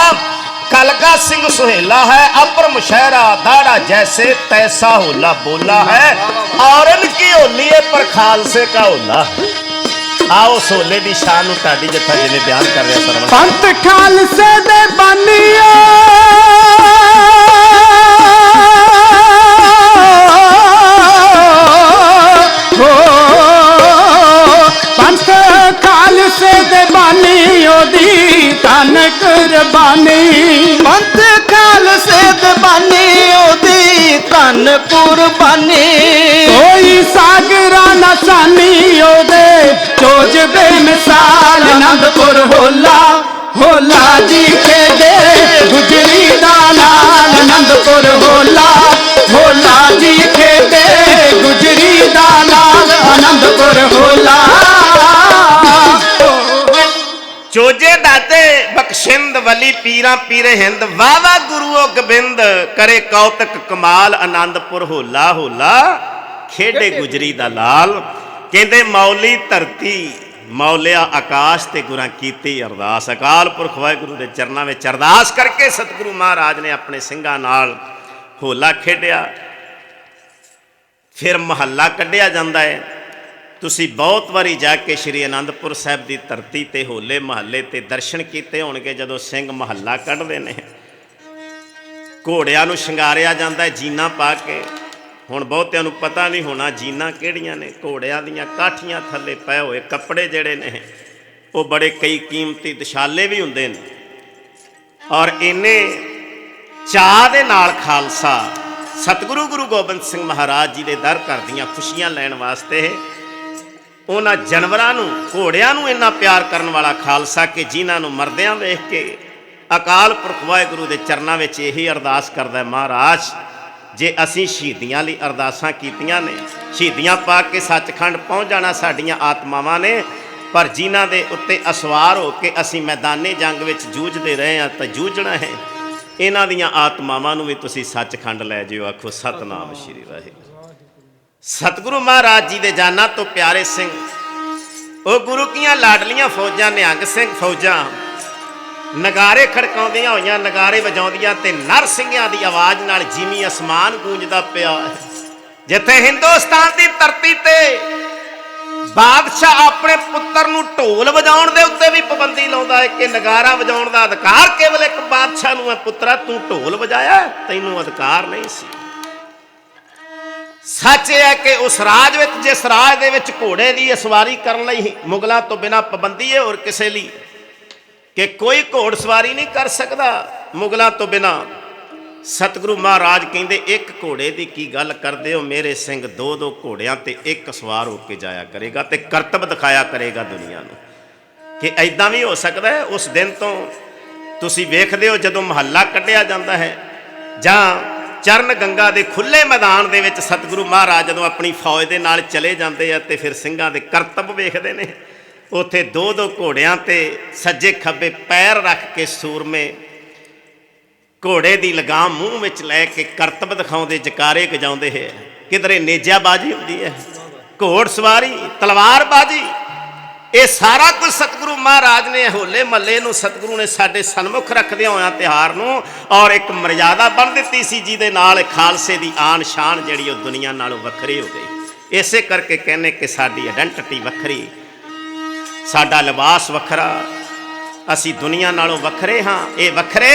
कलगा सिंह सुहेला है। अपर मुशहरा दाड़ा जैसे तैसा होला बोला है। और इनकी होली है पर खालसे का होला। आओ सोले दी शान ताड़ी जथा जिन्हें बयान कर रहा सरवण पंत खालसे दे बानियो हो पंत खालसे दे बानियो दी तन कुर्बानी पंथ खालसे दे बानी ओदी तन कुर्बानी कोई सागरा नसानी ओदे चोज बेमिसाल आनंदपुर होला होला जी खेदे गुजरी दा लाल आनंदपुर होला होला जी खेदे गुजरी दा लाल आनंदपुर होला चोजे दाते बख्शिंद वली पीरा पीरे हिंद वावा गुरुओ गोबिंद करे कौतक कमाल आनंदपुर होला होला खेडे गुजरी दा लाल। कहते मौली धरती मौलिया आकाश ते गुरां कीती अरदास। अकाल पुरख वाहिगुरू दे चरनां विच अरदास करके सतगुरु महाराज ने अपने सिंघां नाल होला खेडिया। फिर महल्ला कढ़िया जांदा है। तुसी बहुत वारी जाके श्री आनंदपुर साहब की धरती ते होले महल्ले ते दर्शन किए होणगे। जदों सिंह महल्ला कढ़दे ने घोड़ियां नूं शंगारिया जाता है जीना पा के। हुण बहुतिआं नूं पता नहीं होना जीना किहड़ियां ने। घोड़ियां दीयां काठियां थल्ले पए होए कपड़े जिहड़े ने वो बड़े कई कीमती दशाले भी हुंदे ने। और इन्ने चाह दे नाल खालसा सतगुरु गुरु गोबिंद सिंह महाराज जी दे दर घर दीयां खुशियां लैण वास्ते उन्हां जानवरां नूं घोड़ियां नूं इन्ना प्यार करन वाला खालसा कि जिन्हां नूं मरदिआं वेख के अकाल पुरख वाहिगुरू दे चरनां विच यही अरदास करदा है, महाराज जे असीं शहीदियां लई अरदासां कीतियां ने, शहीदियां पा के सचखंड पहुँच जाना साडियां आत्मावां ने, पर जिन्हां दे उत्ते असवार हो के असीं मैदाने जंग विच जूझदे रहे हां तां जूझना है। इन्हां दीयां आत्मावां नूं भी तुसीं सचखंड लै जिओ। आखो सतनाम श्री वाहिगुरू। सतगुरु महाराज जी दे जाना तो प्यारे सिंह वो गुरु कियां लाडलियां फौजां निहंग सिंह फौजां नगारे खड़काउंदियां होइयां नगारे वजाउंदियां ते नर सिंघां दी आवाज़ नाल जिमी आसमान गूंजदा पिया है। जिथे हिंदुस्तान की धरती ते बादशाह अपने पुत्र नूं ढोल वजाउण दे उत्ते भी पाबंदी लाउंदा है कि नगारा वजाउण दा अधिकार केवल एक बादशाह नूं है। पुत्रा तूं ढोल वजाया तैनूं अधिकार नहीं सी। सच यह है कि उस राज विच, जिस राज दे विच घोड़े की सवारी करने लई मुगलों तो बिना पाबंदी है और किसी लिए कि कोई घोड़सवारी नहीं कर सकता मुगलों तो बिना। सतगुरु महाराज कहते एक घोड़े की की गल करते हो, मेरे सिंह दो दो घोड़ियां ते एक सवार होके जाया करेगा ते करतब दिखाया करेगा दुनिया को कि ऐदा भी हो सकता है। उस दिन तो तुसी वेखदे हो जदों महल्ला कढ़िया जाता है जां चरण गंगा के खुले मैदान दे विच सतगुरु महाराज जदों अपनी फौज के नाल चले जाते हैं तो फिर सिंघां दे करतब वेखदे ने। उत्थे दो दो घोड़ियां ते सज्जे खब्बे पैर रख के सूरमे घोड़े की लगाम मूँह में लैके करतब दिखाते जकारे गजाते हैं। किधरे नेजाबाजी होती है, घोड़ सवारी, तलवारबाजी, ये सारा कुछ सतगुरु महाराज ने होले महल्ले नूं सतगुरु ने साडे सन्मुख रखदे होया तिहार नूं और एक मर्यादा बन दी सी जिहदे नाल खालसे की आन शान जिहड़ी ओह दुनिया नालों वखरी हो गई। इसे करके कहने कि साडी आइडेंटिटी वखरी, साडा लिबास वखरा, असी दुनिया नालों वखरे हाँ। ये वखरे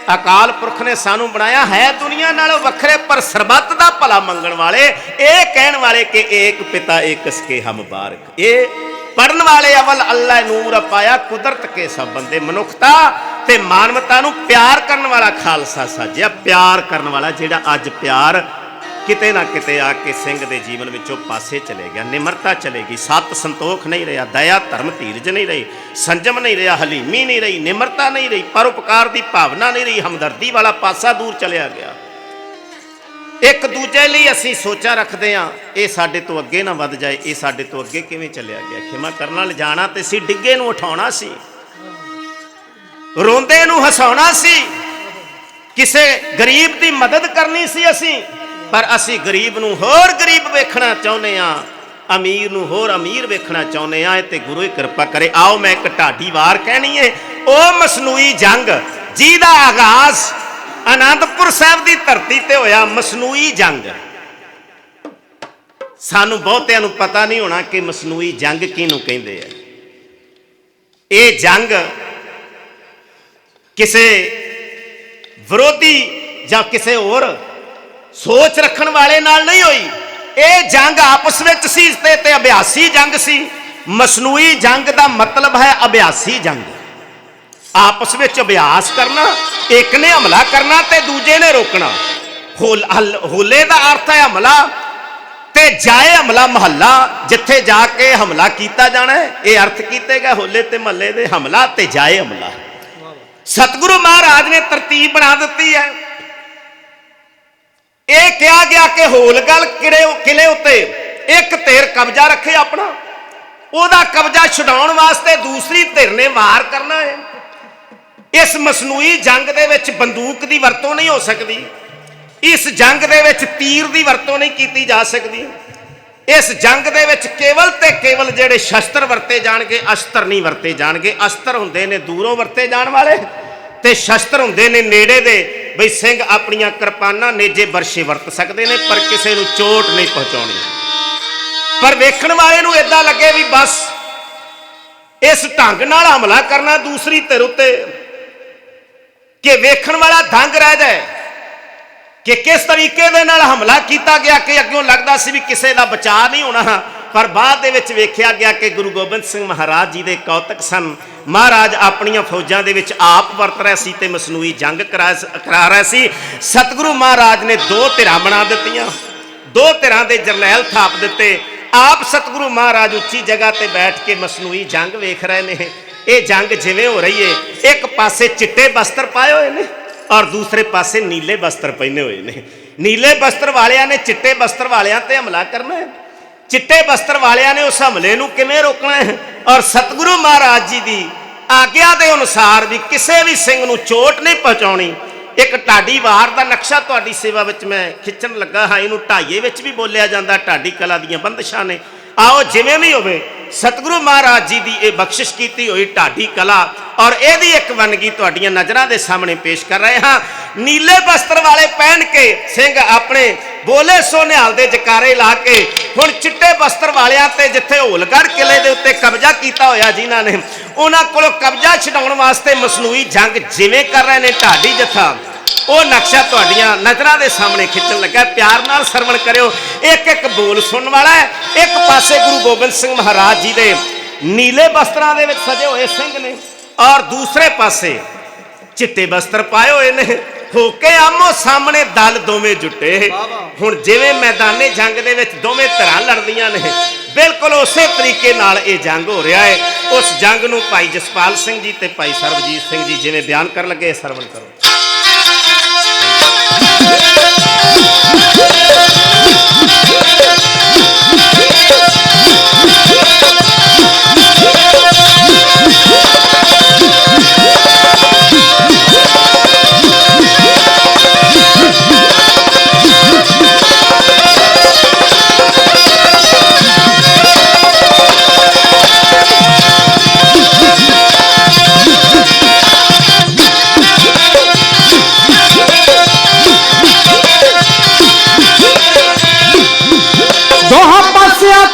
अकाल पुरख ने सानू बनाया है दुनिया नालों वखरे पर सरबत दा भला मंगण वाले, ये कहण वाले कि एक पिता एक इसके हम बारक। ये पढ़न वाले अवल अल्लाह नूर पाया कुदरत के सब बंदे, मनुखता ते मानवता नू प्यार करने वाला खालसा साजिया। प्यार करने वाला जिहड़ा अज प्यार किते ना किते आके सिंह के जीवन विचों पासे चले गया। निमरता चलेगी, सत संतोख नहीं रहा, दया धर्म धीरज नहीं रही, संजम नहीं रहा, हलीमी नहीं रही, निमरता नहीं रही, परोपकार की भावना नहीं रही, हमदर्दी वाला पासा दूर चलिया गया। एक दूजे लिए असी सोचा रखते हाँ ये साडे तो अगे ना वध जाए, ये साडे तो अगे किवें चलिया गया। खिमा करना ले जाना तो सी, डिग्गे नूं उठाउणा सी, रोंदे नूं हसाउणा सी, किसे गरीब की मदद करनी सी असी, पर असी गरीब नूं होर गरीब वेखना चाहुंदे हां, अमीर नूं होर अमीर वेखना चाहुंदे हां। ते गुरु ही कृपा करे। आओ मैं एक ढाडी वार कहनी है, ओ मसनूई जंग जिहदा आगाज आनंदपुर साहब की धरती ते होया। मसनूई जंग सानू बहुतिआं नूं पता नहीं होना कि मसनूई जंग किहनूं कहिंदे आ। ये जंग किसे विरोधी जां किसे होर सोच रखण वाले नाल नहीं हुई। ये जंग आपस में सी ते अभ्यासी जंग सी। मसनूई जंग का मतलब है अभ्यासी जंग, आपस में अभ्यास करना, एक ने हमला करना ते दूजे ने रोकना। होले का अर्थ है हमला ते जाए हमला महल्ला, जिथे जाके हमला किया जाना है, ये अर्थ किए गए होले ते महल्ले दे, हमला ते जाए हमला। सतगुरु महाराज ने तरतीब बना दी है। यह कहा गया कि होलगल किले उत्ते एक धिर कब्जा रखे अपना, ओदा कब्जा छुड़ाउण वास्ते दूसरी धिर ने वार करना है। इस मसनूई जंग दे विच बंदूक की वरतों नहीं हो सकती, इस जंग दे विच तीर की वरतों नहीं की जा सकती। इस जंग दे विच केवल ते केवल जेड़े शस्त्र वरते जाणगे, अस्त्र नहीं वरते जाणगे। अस्त्र हुंदे ने दूरों वरते जाण वाले ते शस्त्र हुंदे ने नेड़े दे। बई सिंह अपनियां किरपानां नेजे बरछे वरत सकते हैं पर किसी नूं चोट नहीं पहुंचाउणी। पर वेखण वाले नूं इदां लगे भी बस इस ढंग नाल हमला करना दूसरी धिर उत्ते कि वेखण वाला दंग रह जाए कि किस तरीके दे नाल हमला किया गया कि अग्गों लगता सी भी किसी का बचाव नहीं होना। पर बाद दे विच वेख्या गया कि गुरु गोबिंद सिंह महाराज जी दे कौतक सन। महाराज अपनियां फौजां दे विच आप वरत रहे सी ते मसनूई जंग करा रहे सी। सतगुरु महाराज ने दो धिरां बना दित्तियां, दो धिरां दे जरनैल थाप दिते। आप सतगुरु महाराज उच्ची जगह ते बैठ के मसनूई जंग वेख रहे ने। ये जंग जिवें हो रही है, एक पासे चिट्टे बस्तर पाए हुए ने और दूसरे पासे नीले बस्तर पहने हुए ने। नीले बस्तर वालियां ने चिट्टे बस्तर वालियां ते हमला करना है, चिट्टे बस्तर वालियां ने उस हमले नूं किवें रोकना है। और सतगुरु महाराज जी की आग्या के अनुसार भी किसी भी सिंह नूं चोट नहीं पहुंचाउणी। एक ढाडी वार का नक्शा तुहाडी सेवा विच मैं खिंचण लगा हाँ। इहनूं ढाईए विच भी बोलिया जांदा, ढाडी कला दीयां बंदिशां ने। आओ जिवें भी होवे सतगुरु महाराज जी की यह बख्शिश की हुई ढाडी कला और यदी एक वनगी तुहाडियां नज़रां दे सामने पेश कर रहे हाँ। नीले बस्तर वाले पहन के सिंह अपने बोले सो निहाल दे जकारे ला के हुण चिट्टे बस्तर वालियां ते जिथे होलगढ़ किले दे उत्ते कब्जा किया होया जिन्हां ने उन्हां कोलों कब्जा छुड़ाउण वास्ते मसनूई जंग जिवें कर रहे ने ढाडी जथा ਉਹ ਨਕਸ਼ਾ ਤੁਹਾਡੀਆਂ ਨਜ਼ਰਾਂ ਦੇ ਸਾਹਮਣੇ ਖਿੱਚਣ ਲੱਗਾ। ਪਿਆਰ ਨਾਲ ਸਰਵਣ ਕਰਿਓ। ਇੱਕ ਇੱਕ ਬੋਲ ਸੁਣਨ ਵਾਲਾ ਹੈ। ਇੱਕ ਪਾਸੇ ਗੁਰੂ ਗੋਬਿੰਦ ਸਿੰਘ ਮਹਾਰਾਜ ਜੀ ਦੇ ਨੀਲੇ ਵਸਤਰਾਂ ਦੇ ਵਿੱਚ ਸਜੇ ਹੋਏ ਸਿੰਘ ਨੇ, ਔਰ ਦੂਸਰੇ ਪਾਸੇ ਚਿੱਟੇ ਵਸਤਰ ਪਾਏ ਹੋਏ ਨੇ। ਹੋ ਕੇ ਆਮੋ ਸਾਹਮਣੇ ਦਲ ਦੋਵੇਂ ਜੁਟੇ। ਹੁਣ ਜਿਵੇਂ ਮੈਦਾਨੇ ਜੰਗ ਦੇ ਵਿੱਚ ਦੋਵੇਂ ਧਿਰਾਂ ਲੜਦੀਆਂ ਨੇ, ਬਿਲਕੁਲ ਉਸੇ ਤਰੀਕੇ ਨਾਲ ਇਹ ਜੰਗ ਹੋ ਰਿਹਾ ਹੈ। ਉਸ ਜੰਗ ਨੂੰ ਭਾਈ ਜਸਪਾਲ ਸਿੰਘ ਜੀ ਤੇ ਭਾਈ ਸਰਬਜੀਤ ਸਿੰਘ ਜੀ ਜਿਵੇਂ ਬਿਆਨ ਕਰਨ ਲੱਗੇ, ਸਰਵਣ ਕਰੋ।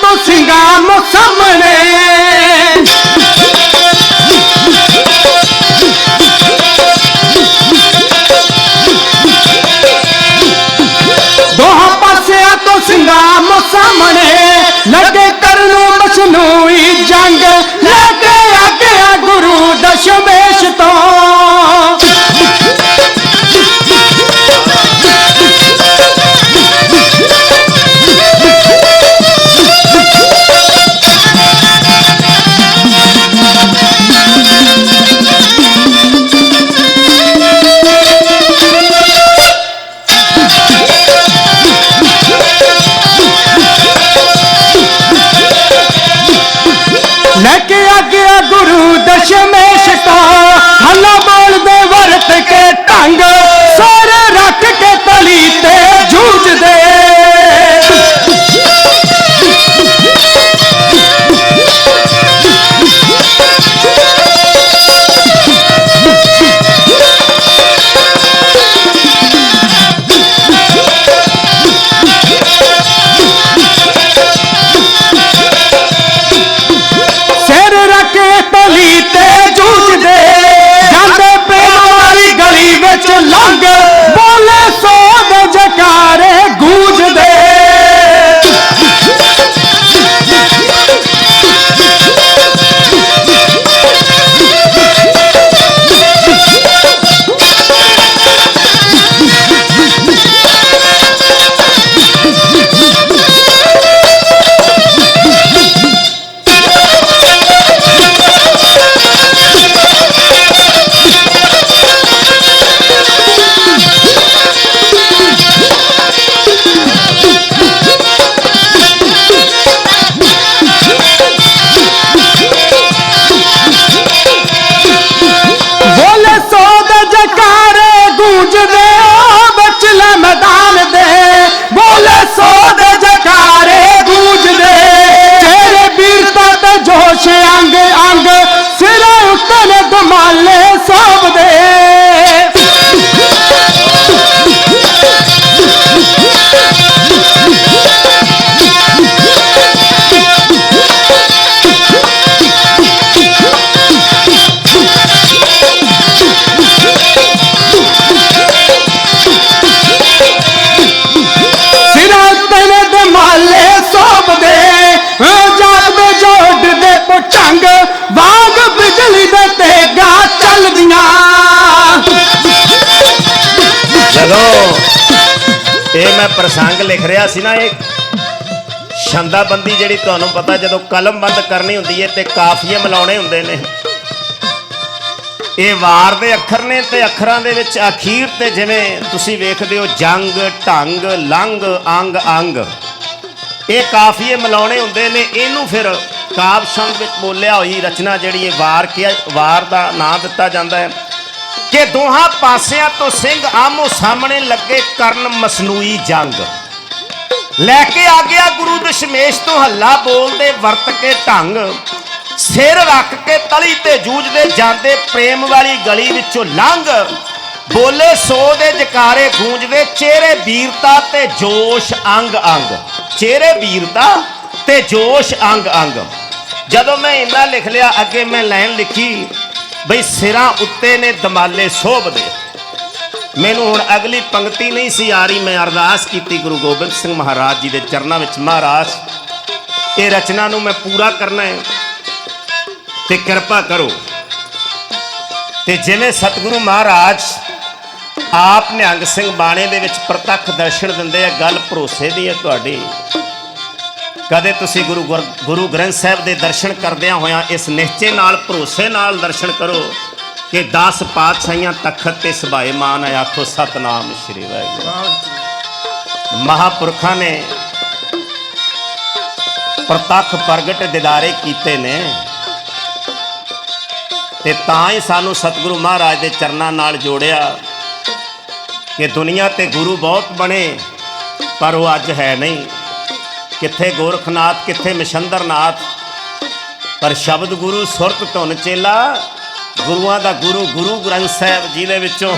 तो सिंगाम सामने दोहा पासिया तो सिंगाम सामने लगे करनू मसनूई जंग लगे आगे गुरु दशमेश तो लेके आ गया गुरु दशमेश का हल्ला बोल दे वर्त के ढंग सारे रख के तली ते जूझ दे लंग बोले सो दे जकारे गूंज दे मैदान दे बोले सो दे जकारे गूंज दे तेरे वीरता ते जोश अंग अंग सिर उत्ते दमाले सोब दे ढंग वाग बिजली दे तेगा चल दिया। जदों ये मैं प्रसंग लिख रहा सी ना, एक छंदाबंदी जिहड़ी तुहानूं पता जदों कलम बंद करनी हुंदी है ते काफिए मिलाउणे हुंदे ने, ये वार दे अखर ने ते अखरां दे विच अखीर ते जिवें तुसीं वेखदे हो जंग ढंग लंघ अंग अंग, ये काफिए मिलाउणे हुंदे ने। इहनूं फिर काव्य छंद विच बोलिया हुई रचना जिहड़ी वार किया, वार दा नाम दिता जाता है कि दोहां पासियां तो सिंह आमो सामने लगे करन मसनूई जंग लैके आ गया गुरु दशमेश तो हल्ला बोलदे वर्त के ढंग सिर रख के तली ते जूझदे जांदे प्रेम वाली गली विचों लंघ बोले सो दे जकारे गूंजदे चेहरे वीरता ते जोश अंग अंग, चेहरे वीरता ते जोश अंग अंग। जदों मैं इन्ना लिख लिया, अगे मैं लाइन लिखी बई सिरां उत्ते ने दमाले सोभ दे। ਮੈਨੂੰ ਹੁਣ ਅਗਲੀ ਪੰਕਤੀ ਨਹੀਂ ਸੀ ਆ ਰਹੀ। ਮੈਂ ਅਰਦਾਸ ਕੀਤੀ ਗੁਰੂ ਗੋਬਿੰਦ ਸਿੰਘ ਮਹਾਰਾਜ ਜੀ ਦੇ ਚਰਨਾਂ ਵਿੱਚ, ਮਹਾਰਾਜ ਇਹ ਰਚਨਾ ਨੂੰ ਮੈਂ ਪੂਰਾ ਕਰਨਾ ਹੈ ਤੇ ਕਿਰਪਾ ਕਰੋ। ਤੇ ਜਿਵੇਂ ਸਤਿਗੁਰੂ ਮਹਾਰਾਜ ਆਪ ਨਿਹੰਗ ਸਿੰਘ ਬਾਣੇ ਦੇ ਵਿੱਚ ਪ੍ਰਤੱਖ ਦਰਸ਼ਨ ਦਿੰਦੇ ਆ, ਗੱਲ ਭਰੋਸੇ ਦੀ ਹੈ ਤੁਹਾਡੀ। ਕਦੇ ਤੁਸੀਂ ਗੁਰੂ ਗ੍ਰੰਥ ਸਾਹਿਬ ਦੇ ਦਰਸ਼ਨ ਕਰਦਿਆਂ ਹੋਇਆਂ ਇਸ ਨਿਸ਼ਚੇ ਨਾਲ, ਭਰੋਸੇ ਨਾਲ ਦਰਸ਼ਨ ਕਰੋ ਕਿ 10 ਪਾਤਸ਼ਾਹੀਆਂ ਤਖਤ ਤੇ ਸਭਾਏਮਾਨ ਹੈ। ਆਖੋ ਸਤਨਾਮ ਸ਼੍ਰੀ ਵਾਹਿਗੁਰੂ। ਮਹਾਪੁਰਖਾਂ ਨੇ ਪ੍ਰਤੱਖ ਪ੍ਰਗਟ ਦਿਦਾਰੇ ਕੀਤੇ ਨੇ ਤੇ ਤਾਂ ਹੀ ਸਾਨੂੰ ਸਤਿਗੁਰੂ ਮਹਾਰਾਜ ਦੇ ਚਰਨਾਂ ਨਾਲ ਜੋੜਿਆ ਕਿ ਦੁਨੀਆ ਤੇ ਗੁਰੂ ਬਹੁਤ ਬਣੇ ਪਰ ਉਹ ਅੱਜ ਹੈ ਨਹੀਂ। ਕਿੱਥੇ ਗੋਰਖਨਾਥ, ਕਿੱਥੇ ਮਛੰਦਰਨਾਥ, ਪਰ ਸ਼ਬਦ ਗੁਰੂ ਸੁਰਤ ਧੁਨ ਚੇਲਾ। ਗੁਰੂਆਂ ਦਾ ਗੁਰੂ ਗੁਰੂ ਗ੍ਰੰਥ ਸਾਹਿਬ ਜੀ ਦੇ ਵਿੱਚੋਂ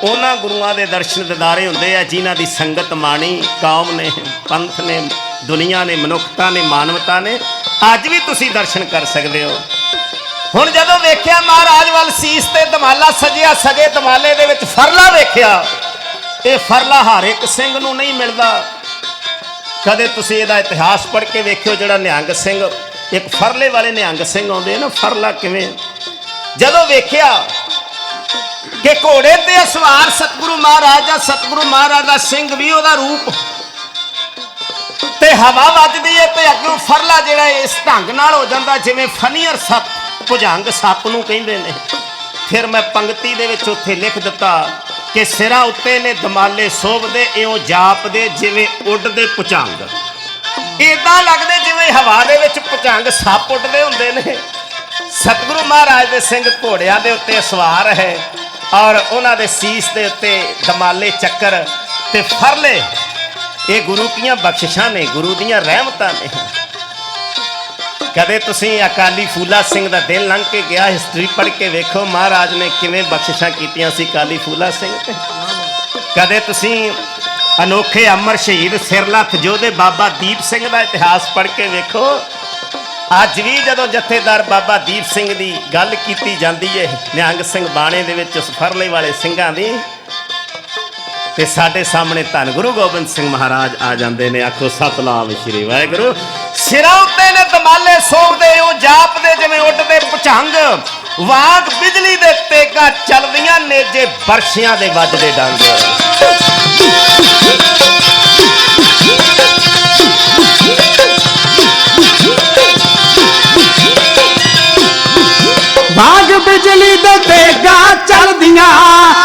ਉਹਨਾਂ ਗੁਰੂਆਂ ਦੇ ਦਰਸ਼ਨ ਦਿਦਾਰੇ ਹੁੰਦੇ ਆ ਜਿਨ੍ਹਾਂ ਦੀ ਸੰਗਤ ਮਾਣੀ ਕੌਮ ਨੇ, ਪੰਥ ਨੇ, ਦੁਨੀਆ ਨੇ, ਮਨੁੱਖਤਾ ਨੇ, ਮਾਨਵਤਾ ਨੇ। ਅੱਜ ਵੀ ਤੁਸੀਂ ਦਰਸ਼ਨ ਕਰ ਸਕਦੇ ਹੋ। ਹੁਣ ਜਦੋਂ ਵੇਖਿਆ ਮਹਾਰਾਜ ਵੱਲ ਸੀਸ ਤੇ ਦਮਾਲਾ ਸਜਿਆ, ਸਜੇ ਦਮਾਲੇ ਦੇ ਵਿੱਚ ਫਰਲਾ ਵੇਖਿਆ। ਇਹ ਫਰਲਾ ਹਰ ਇੱਕ ਸਿੰਘ ਨੂੰ ਨਹੀਂ ਮਿਲਦਾ। ਕਦੇ ਤੁਸੀਂ ਇਹਦਾ ਇਤਿਹਾਸ ਪੜ੍ਹ ਕੇ ਵੇਖਿਓ। ਜਿਹੜਾ ਨਿਹੰਗ ਸਿੰਘ, ਇੱਕ ਫਰਲੇ ਵਾਲੇ ਨਿਹੰਗ ਸਿੰਘ ਆਉਂਦੇ ਨਾ, ਫਰਲਾ ਕਿਵੇਂ, ਜਦੋਂ ਵੇਖਿਆ ਕਿ ਘੋੜੇ ਤੇ ਸਵਾਰ ਸਤਿਗੁਰੂ ਮਹਾਰਾਜ ਦਾ, ਸਤਿਗੁਰੂ ਮਹਾਰਾਜ ਦਾ ਸਿੰਘ ਵੀ ਉਹਦਾ ਰੂਪ, ਤੇ ਹਵਾ ਵੱਜਦੀ ਹੈ ਤੇ ਅੱਗੋਂ ਫਰਲਾ ਜਿਹੜਾ ਇਸ ਢੰਗ ਨਾਲ ਹੋ ਜਾਂਦਾ ਜਿਵੇਂ ਫਨੀਅਰ ਸੱਪ, ਭੁਜੰਗ ਸੱਪ ਨੂੰ ਕਹਿੰਦੇ ਨੇ। ਫਿਰ ਮੈਂ ਪੰਕਤੀ ਦੇ ਵਿੱਚ ਉੱਥੇ ਲਿਖ ਦਿੱਤਾ ਕਿ ਸਿਰਾਂ ਉੱਤੇ ਨੇ ਦਮਾਲੇ ਸੋਭਦੇ, ਇਉਂ ਜਾਪਦੇ ਜਿਵੇਂ ਉੱਡਦੇ ਭੁਜੰਗ। ਇਦਾਂ ਲੱਗਦੇ ਜਿਵੇਂ ਹਵਾ ਦੇ ਵਿੱਚ ਭੁਜੰਗ ਸੱਪ ਉੱਡਦੇ ਹੁੰਦੇ ਨੇ। ਸਤਿਗੁਰੂ ਮਹਾਰਾਜ ਦੇ ਸਿੰਘ ਘੋੜਿਆਂ ਦੇ ਉੱਤੇ ਸਵਾਰ ਹੈ ਔਰ ਉਹਨਾਂ ਦੇ ਸੀਸ ਦੇ ਉੱਤੇ ਦਮਾਲੇ ਚੱਕਰ ਤੇ ਫਰਲੇ। ਇਹ ਗੁਰੂ ਦੀਆਂ ਬਖਸ਼ਿਸ਼ਾਂ ਨੇ, ਗੁਰੂ ਦੀਆਂ ਰਹਿਮਤਾਂ ਨੇ। ਕਦੇ ਤੁਸੀਂ ਅਕਾਲੀ ਫੂਲਾ ਸਿੰਘ ਦਾ ਦਿਲ ਲੰਘ ਕੇ ਗਿਆ, ਹਿਸਟਰੀ ਪੜ੍ਹ ਕੇ ਵੇਖੋ ਮਹਾਰਾਜ ਨੇ ਕਿਵੇਂ ਬਖਸ਼ਿਸ਼ਾਂ ਕੀਤੀਆਂ ਸੀ ਅਕਾਲੀ ਫੂਲਾ ਸਿੰਘ ਤੇ। ਕਦੇ ਤੁਸੀਂ ਅਨੋਖੇ ਅਮਰ ਸ਼ਹੀਦ ਸਿਰਲੱਥ ਯੋਧੇ ਬਾਬਾ ਦੀਪ ਸਿੰਘ ਦਾ ਇਤਿਹਾਸ ਪੜ੍ਹ ਕੇ ਵੇਖੋ। ਅੱਜ ਵੀ ਜਦੋਂ ਜਥੇਦਾਰ ਬਾਬਾ ਦੀਪ ਸਿੰਘ ਦੀ ਗੱਲ ਕੀਤੀ ਜਾਂਦੀ ਹੈ ਨਿਹੰਗ ਸਿੰਘ ਬਾਣੇ ਦੇ ਵਿੱਚ ਉਸ ਫਰਲੇ ਵਾਲੇ ਸਿੰਘਾਂ ਦੀ, ਤੇ ਸਾਡੇ ਸਾਹਮਣੇ ਧੰਨ ਗੁਰੂ ਗੋਬਿੰਦ ਸਿੰਘ ਮਹਾਰਾਜ ਆ ਜਾਂਦੇ ਨੇ। ਆਖੋ ਸਤਨਾਮ ਸ਼੍ਰੀ ਵਾਹਿਗੁਰੂ। ਸਿਰਾਂ ਉੱਤੇ ਨੇ ਦਮਾਲੇ ਸੋਭਦੇ, ਉਹ ਜਾਪਦੇ ਜਿਵੇਂ ਉੱਡਦੇ ਭੁਜੰਗ, ਵਾਂਗ ਬਿਜਲੀ ਦੇ ਤੇਗਾ ਚੱਲਦੀਆਂ ਨੇਜੇ ਬਰਸ਼ਿਆਂ ਦੇ ਵੱਜਦੇ ਡੰਗ। ਬਾਗ ਬਿਜਲੀ ਦੇ ਤੇਗਾ ਚੱਲਦੀਆਂ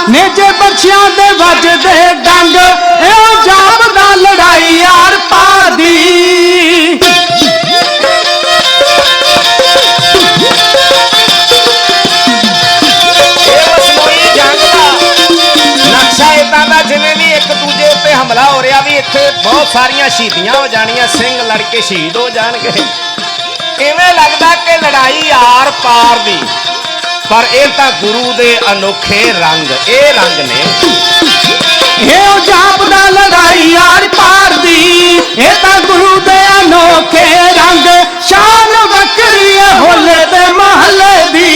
ਨੇਜੇ ਬਰਛਿਆਂ ਦੇ ਵੱਜਦੇ ਡੰਗ। ਇਹੋ ਜਾਪਦਾ ਲੜਾਈ ਆਰ ਪਾਰ ਦੀ। ਨਕਸ਼ਾ ਇਦਾਂ ਦਾ ਜਿਵੇਂ ਵੀ ਇੱਕ ਦੂਜੇ ਉੱਤੇ ਹਮਲਾ ਹੋ ਰਿਹਾ ਵੀ ਇੱਥੇ ਬਹੁਤ ਸਾਰੀਆਂ ਸ਼ਹੀਦੀਆਂ ਹੋ ਜਾਣੀਆਂ, ਸਿੰਘ ਲੜ ਕੇ ਸ਼ਹੀਦ ਹੋ ਜਾਣਗੇ। ਇਵੇਂ ਲੱਗਦਾ ਕਿ ਲੜਾਈ ਆਰ ਪਾਰ ਦੀ, ਪਰ ਇਹ ਤਾਂ ਗੁਰੂ ਦੇ ਅਨੋਖੇ ਰੰਗ, ਇਹ ਰੰਗ ਨੇ। ਇਹੋ ਜਾਪਦਾ ਲੜਾਈ ਆਰ ਪਾਰ ਦੀ, ਇਹ ਤਾਂ ਗੁਰੂ ਦੇ ਅਨੋਖੇ ਰੰਗ। ਸ਼ਾਨ ਵੱਖਰੀ ਹੈ ਹੋਲੇ ਦੇ ਮਹੱਲੇ ਦੀ।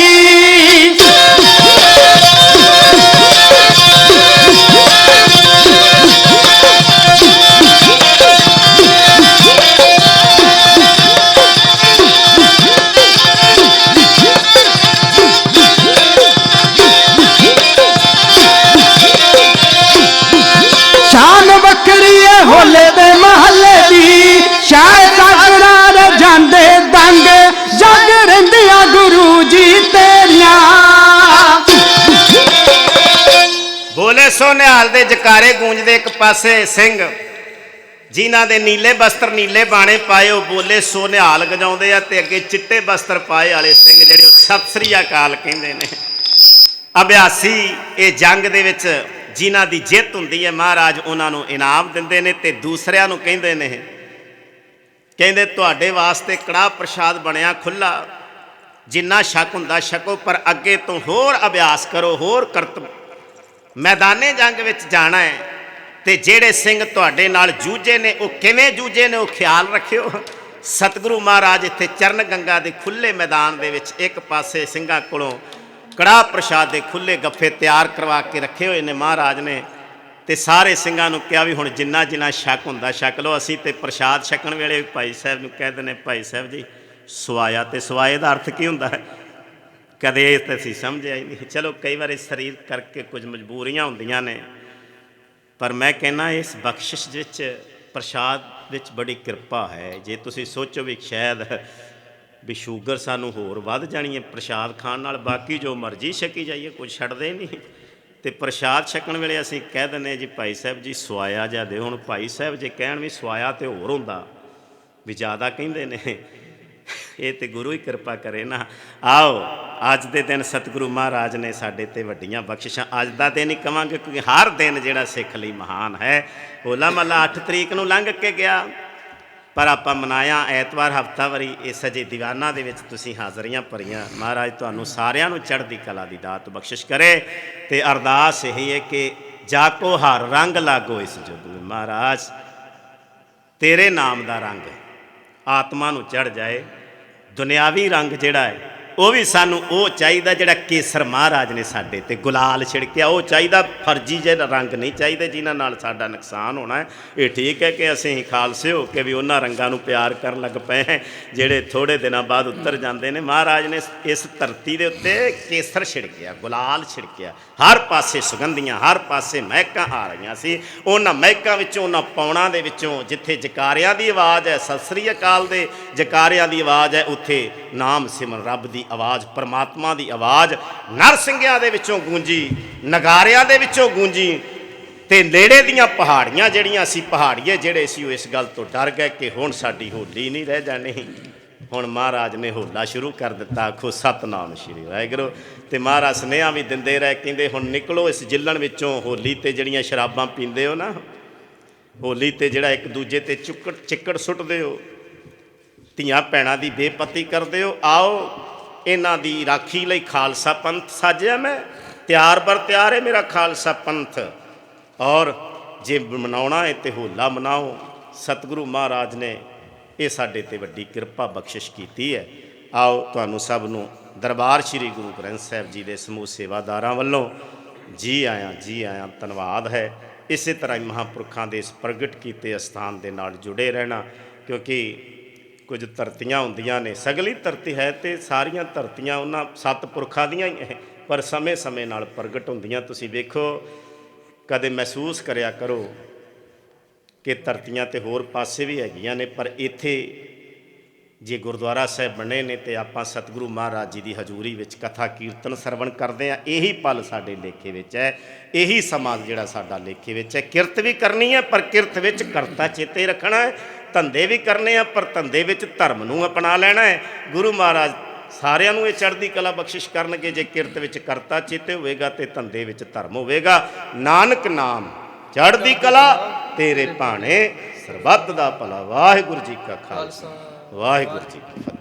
ਸ਼ਾਨ ਵੱਖਰੀ ਏ ਹੋਲੇ ਦੇ ਮਹੱਲੇ ਦੀ। ਸ਼ਾਇਦ ਅਕਰਾਰ ਜਾਂਦੇ ਦੰਗ, ਜਗ ਰਹਿੰਦੀਆਂ ਗੁਰੂ ਜੀ ਤੇਰੀਆਂ। ਬੋਲੇ ਸੋ ਨਿਹਾਲ ਦੇ ਜਕਾਰੇ ਗੂੰਜਦੇ, ਇੱਕ ਪਾਸੇ ਸਿੰਘ ਜਿਨ੍ਹਾਂ ਦੇ ਨੀਲੇ ਬਸਤਰ, ਨੀਲੇ ਬਾਣੇ ਪਾਏ, ਉਹ ਬੋਲੇ ਸੋ ਨਿਹਾਲ ਗਜਾਉਂਦੇ ਆ, ਤੇ ਅੱਗੇ ਚਿੱਟੇ ਬਸਤਰ ਪਾਏ ਵਾਲੇ ਸਿੰਘ ਜਿਹੜੇ ਉਹ ਸਤਿ ਸ੍ਰੀ ਅਕਾਲ ਕਹਿੰਦੇ ਨੇ। ਅਭਿਆਸੀ ਇਹ ਜੰਗ ਦੇ ਵਿੱਚ ਜਿਨ੍ਹਾਂ ਦੀ ਜਿੱਤ ਹੁੰਦੀ ਹੈ ਮਹਾਰਾਜ ਉਹਨਾਂ ਨੂੰ ਇਨਾਮ ਦਿੰਦੇ ਨੇ, ਤੇ ਦੂਸਰਿਆਂ ਨੂੰ ਕਹਿੰਦੇ ਨੇ, ਕਹਿੰਦੇ ਤੁਹਾਡੇ ਵਾਸਤੇ ਕੜਾਹ ਪ੍ਰਸ਼ਾਦ ਬਣਿਆ ਖੁੱਲਾ, ਜਿੰਨਾ ਸ਼ੱਕ ਹੁੰਦਾ ਛਕੋ, ਪਰ ਅੱਗੇ ਤੋਂ ਹੋਰ ਅਭਿਆਸ ਕਰੋ, ਹੋਰ ਕਰਤਬ। ਮੈਦਾਨੇ ਜੰਗ ਵਿੱਚ ਜਾਣਾ ਹੈ ਤੇ ਜਿਹੜੇ ਸਿੰਘ ਤੁਹਾਡੇ ਨਾਲ ਜੂਝੇ ਨੇ ਉਹ ਕਿਵੇਂ ਜੂਝੇ ਨੇ ਉਹ ਖਿਆਲ ਰੱਖਿਓ। ਸਤਿਗੁਰੂ ਮਹਾਰਾਜ ਇੱਥੇ ਚਰਨ ਗੰਗਾ ਦੇ ਖੁੱਲੇ ਮੈਦਾਨ ਦੇ ਵਿੱਚ ਇੱਕ ਪਾਸੇ ਸਿੰਘਾਂ ਕੋਲੋਂ ਕੜਾਹ ਪ੍ਰਸ਼ਾਦ ਦੇ ਖੁੱਲੇ ਗੱਫੇ ਤਿਆਰ ਕਰਵਾ ਕੇ ਰੱਖੇ ਹੋਏ ਨੇ ਮਹਾਰਾਜ ਨੇ। ਤੇ ਸਾਰੇ ਸਿੰਘਾਂ ਨੂੰ ਕਿਹਾ ਵੀ ਹੁਣ ਜਿੰਨਾ ਜਿੰਨਾ ਛਕ ਹੁੰਦਾ ਛਕ ਲਓ। ਅਸੀਂ ਤੇ ਪ੍ਰਸ਼ਾਦ ਛਕਣ ਵੇਲੇ ਭਾਈ ਸਾਹਿਬ ਨੂੰ ਕਹਿ ਦਿੰਦੇ, ਭਾਈ ਸਾਹਿਬ ਜੀ ਸਵਾਇਆ, ਤੇ ਸਵਾਏ ਦਾ ਅਰਥ ਕੀ ਹੁੰਦਾ ਹੈ? ਕਦੇ ਤਾਂ ਅਸੀਂ ਸਮਝਿਆ ਹੀ ਨਹੀਂ। ਚਲੋ ਕਈ ਵਾਰੀ ਸਰੀਰ ਕਰਕੇ ਕੁਝ ਮਜਬੂਰੀਆਂ ਹੁੰਦੀਆਂ ਨੇ, ਪਰ ਮੈਂ ਕਹਿੰਦਾ ਇਸ ਬਖਸ਼ਿਸ਼ ਵਿੱਚ ਪ੍ਰਸ਼ਾਦ ਵਿੱਚ ਬੜੀ ਕਿਰਪਾ ਹੈ। ਜੇ ਤੁਸੀਂ ਸੋਚੋ ਵੀ ਸ਼ਾਇਦ ਵੀ ਸ਼ੂਗਰ ਸਾਨੂੰ ਹੋਰ ਵੱਧ ਜਾਣੀ ਹੈ ਪ੍ਰਸ਼ਾਦ ਖਾਣ ਨਾਲ, ਬਾਕੀ ਜੋ ਮਰਜ਼ੀ ਛਕੀ ਜਾਈਏ ਕੁਝ ਛੱਡਦੇ ਨਹੀਂ। ਤੇ ਪ੍ਰਸ਼ਾਦ ਛਕਣ ਵੇਲੇ ਅਸੀਂ ਕਹਿ ਦਿੰਦੇ ਜੀ ਭਾਈ ਸਾਹਿਬ ਜੀ ਸਵਾਇਆ ਜਾ ਦਿਓ। ਹੁਣ ਭਾਈ ਸਾਹਿਬ ਜੇ ਕਹਿਣ ਵੀ ਸਵਾਇਆ ਤੇ ਹੋਰ ਹੁੰਦਾ ਵੀ ਜ਼ਿਆਦਾ ਕਹਿੰਦੇ ਨੇ, ਇਹ ਤੇ ਗੁਰੂ ਹੀ ਕਿਰਪਾ ਕਰੇ ਨਾ। ਆਓ ਅੱਜ ਦੇ ਦਿਨ ਸਤਿਗੁਰੂ ਮਹਾਰਾਜ ਨੇ ਸਾਡੇ ਤੇ ਵੱਡੀਆਂ ਬਖਸ਼ਿਸ਼ਾਂ। ਅੱਜ ਦਾ ਦਿਨ ਹੀ ਕਵਾਂਗੇ ਕਿਉਂਕਿ ਹਰ ਦਿਨ ਜਿਹੜਾ ਸਿੱਖ ਲਈ ਮਹਾਨ ਹੈ। ਹੋਲਾ ਮਹੱਲਾ 8 ਤਰੀਕ ਨੂੰ ਲੰਘ ਕੇ ਗਿਆ, ਪਰ ਆਪਾਂ ਮਨਾਇਆ ਐਤਵਾਰ ਹਫ਼ਤਾਵਾਰੀ। ਇਹ ਸਜੇ ਦੀਵਾਨਾਂ ਦੇ ਵਿੱਚ ਤੁਸੀਂ ਹਾਜ਼ਰੀਆਂ ਭਰੀਆਂ। ਮਹਾਰਾਜ ਤੁਹਾਨੂੰ ਸਾਰਿਆਂ ਨੂੰ ਚੜ੍ਹਦੀ ਕਲਾ ਦੀ ਦਾਤ ਬਖਸ਼ਿਸ਼ ਕਰੇ। ਤੇ ਅਰਦਾਸ ਇਹੀ ਹੈ ਕਿ ਜਾ ਕੋ ਹਰ ਰੰਗ ਲਾਗੋ ਇਸ ਜੁਗ ਵਿੱਚ। ਮਹਾਰਾਜ ਤੇਰੇ ਨਾਮ ਦਾ ਰੰਗ ਆਤਮਾ ਨੂੰ ਚੜ੍ਹ ਜਾਏ। ਦੁਨਿਆਵੀ ਰੰਗ ਜਿਹੜਾ ਹੈ ਉਹ ਵੀ ਸਾਨੂੰ ਉਹ ਚਾਹੀਦਾ ਜਿਹੜਾ ਕੇਸਰ ਮਹਾਰਾਜ ਨੇ ਸਾਡੇ ਤੇ ਗੁਲਾਲ ਛਿੜਕਿਆ, ਉਹ ਚਾਹੀਦਾ। ਫਰਜੀ ਜਿਹੜਾ ਰੰਗ ਨਹੀਂ ਚਾਹੀਦੇ ਜਿਨ੍ਹਾਂ ਨਾਲ ਸਾਡਾ ਨੁਕਸਾਨ ਹੋਣਾ ਹੈ। ਇਹ ਠੀਕ ਹੈ ਕਿ ਅਸੀਂ ਖਾਲਸੇ ਹੋ ਕੇ ਵੀ ਉਹਨਾਂ ਰੰਗਾਂ ਨੂੰ ਪਿਆਰ ਕਰਨ ਲੱਗ ਪਏ ਹਾਂ ਜਿਹੜੇ ਥੋੜ੍ਹੇ ਦਿਨਾਂ ਬਾਅਦ ਉੱਤਰ ਜਾਂਦੇ ਨੇ। ਮਹਾਰਾਜ ਨੇ ਇਸ ਧਰਤੀ ਦੇ ਉੱਤੇ ਕੇਸਰ ਛਿੜਕਿਆ, ਗੁਲਾਲ ਛਿੜਕਿਆ, ਹਰ ਪਾਸੇ ਸੁਗੰਧੀਆਂ, ਹਰ ਪਾਸੇ ਮਹਿਕਾਂ ਆ ਰਹੀਆਂ ਸੀ। ਉਹਨਾਂ ਮਹਿਕਾਂ ਵਿੱਚੋਂ, ਉਹਨਾਂ ਪੌਣਾਂ ਦੇ ਵਿੱਚੋਂ ਜਿੱਥੇ ਜਕਾਰਿਆਂ ਦੀ ਆਵਾਜ਼ ਹੈ, ਸਤਿ ਸ੍ਰੀ ਅਕਾਲ ਦੇ ਜਕਾਰਿਆਂ ਦੀ ਆਵਾਜ਼ ਹੈ, ਉੱਥੇ ਨਾਮ ਸਿਮਰਨ ਰੱਬ ਦੀ ਆਵਾਜ਼, ਪਰਮਾਤਮਾ ਦੀ ਆਵਾਜ਼ ਨਰਸਿੰਘਿਆਂ ਦੇ ਵਿੱਚੋਂ ਗੂੰਜੀ, ਨਗਾਰਿਆਂ ਦੇ ਵਿੱਚੋਂ ਗੂੰਜੀ। ਤੇ ਨੇੜੇ ਦੀਆਂ ਪਹਾੜੀਆਂ ਜਿਹੜੀਆਂ ਸੀ, ਪਹਾੜੀਏ ਜਿਹੜੇ ਸੀ, ਉਹ ਇਸ ਗੱਲ ਤੋਂ ਡਰ ਗਏ ਕਿ ਹੁਣ ਸਾਡੀ ਹੋਲੀ ਨਹੀਂ ਰਹਿ ਜਾਣੀ। ਹੁਣ ਮਹਾਰਾਜ ਨੇ ਹੋਲਾ ਸ਼ੁਰੂ ਕਰ ਦਿੱਤਾ। ਆਖੋ ਸਤਿਨਾਮ ਸ਼੍ਰੀ ਵਾਹਿਗੁਰੂ। ਤੇ ਮਹਾਰਾਜ ਸੁਨੇਹਾ ਵੀ ਦਿੰਦੇ ਰਹੇ, ਕਹਿੰਦੇ ਹੁਣ ਨਿਕਲੋ ਇਸ ਜਿੱਲਣ ਵਿੱਚੋਂ। ਹੋਲੀ ਤੇ ਜਿਹੜੀਆਂ ਸ਼ਰਾਬਾਂ ਪੀਂਦੇ ਹੋ ਨਾ, ਹੋਲੀ ਤੇ ਜਿਹੜਾ ਇੱਕ ਦੂਜੇ ਤੇ ਚਿੱਕੜ ਸੁੱਟਦੇ ਹੋ, ਧੀਆਂ ਭੈਣਾਂ ਦੀ ਬੇਪਤੀ ਕਰਦੇ ਹੋ, ਆਓ ਇਹਨਾਂ ਦੀ ਰਾਖੀ ਲਈ ਖਾਲਸਾ ਪੰਥ ਸਾਜਿਆ ਮੈਂ। ਤਿਆਰ ਬਰ ਤਿਆਰ ਹੈ ਮੇਰਾ ਖਾਲਸਾ ਪੰਥ। ਔਰ ਜੇ ਮਨਾਉਣਾ ਹੈ ਤੇ ਹੋਲਾ ਮਨਾਓ। ਸਤਿਗੁਰੂ ਮਹਾਰਾਜ ਨੇ ਇਹ ਸਾਡੇ ਤੇ ਵੱਡੀ ਕਿਰਪਾ ਬਖਸ਼ਿਸ਼ ਕੀਤੀ ਹੈ। ਆਓ ਤੁਹਾਨੂੰ ਸਭ ਨੂੰ ਦਰਬਾਰ ਸ੍ਰੀ ਗੁਰੂ ਗ੍ਰੰਥ ਸਾਹਿਬ ਜੀ ਦੇ ਸਮੂਹ ਸੇਵਾਦਾਰਾਂ ਵੱਲੋਂ ਜੀ ਆਇਆਂ, ਜੀ ਆਇਆਂ, ਧੰਨਵਾਦ ਹੈ। ਇਸੇ ਤਰ੍ਹਾਂ ਹੀ ਮਹਾਂਪੁਰਖਾਂ ਦੇ ਇਸ ਪ੍ਰਗਟ ਕੀਤੇ ਅਸਥਾਨ ਦੇ ਨਾਲ ਜੁੜੇ ਰਹਿਣਾ, ਕਿਉਂਕਿ ਕੁਝ ਧਰਤੀਆਂ ਹੁੰਦੀਆਂ ਨੇ, ਸਗਲੀ ਧਰਤੀ ਹੈ ਤੇ ਸਾਰੀਆਂ ਧਰਤੀਆਂ ਉਹਨਾਂ ਸਤਿਪੁਰਖਾਂ ਦੀਆਂ ਹੀ ਹੈ, ਪਰ ਸਮੇਂ-ਸਮੇਂ ਨਾਲ ਪ੍ਰਗਟ ਹੁੰਦੀਆਂ। ਤੁਸੀਂ ਵੇਖੋ, ਕਦੇ ਮਹਿਸੂਸ ਕਰਿਆ ਕਰੋ ਕਿ ਧਰਤੀਆਂ ਤੇ ਹੋਰ ਪਾਸੇ ਵੀ ਹੈਗੀਆਂ ਨੇ, ਪਰ ਇੱਥੇ ਜੇ ਗੁਰਦੁਆਰਾ ਸਾਹਿਬ ਬਣੇ ਨੇ ਤੇ ਆਪਾਂ ਸਤਿਗੁਰੂ ਮਹਾਰਾਜ ਜੀ ਦੀ ਹਜ਼ੂਰੀ ਵਿੱਚ ਕਥਾ ਕੀਰਤਨ ਸਰਵਣ ਕਰਦੇ ਹਾਂ। ਇਹੀ ਪਲ ਸਾਡੇ ਲੇਖੇ ਵਿੱਚ ਹੈ, ਇਹੀ ਸਮਾਂ ਜਿਹੜਾ ਸਾਡਾ ਲੇਖੇ ਵਿੱਚ ਹੈ। ਕਿਰਤ ਵੀ ਕਰਨੀ ਹੈ, ਪਰ ਕਿਰਤ ਵਿੱਚ ਕਰਤਾ ਚੇਤੇ ਰੱਖਣਾ ਹੈ। ਧੰਦੇ ਵੀ ਕਰਨੇ ਆ, ਪਰ ਧੰਦੇ ਵਿੱਚ ਧਰਮ ਨੂੰ ਅਪਣਾ ਲੈਣਾ ਹੈ। ਗੁਰੂ ਮਹਾਰਾਜ ਸਾਰਿਆਂ ਨੂੰ ਇਹ ਚੜ੍ਹਦੀ ਕਲਾ ਬਖਸ਼ਿਸ਼ ਕਰਨਗੇ ਜੇ ਕਿਰਤ ਵਿੱਚ ਕਰਤਾ ਚੇਤੇ ਹੋਵੇਗਾ ਤੇ ਧੰਦੇ ਵਿੱਚ ਧਰਮ ਹੋਵੇਗਾ। ਨਾਨਕ ਨਾਮ ਚੜ੍ਹਦੀ ਕਲਾ ਤੇਰੇ ਭਾਣੇ, ਸਰਬੱਤ ਦਾ ਭਲਾ। ਵਾਹਿਗੁਰੂ ਜੀ ਕਾ ਖਾਲਸਾ, ਵਾਹਿਗੁਰੂ ਜੀ ਕੀ ਫਤਿਹ।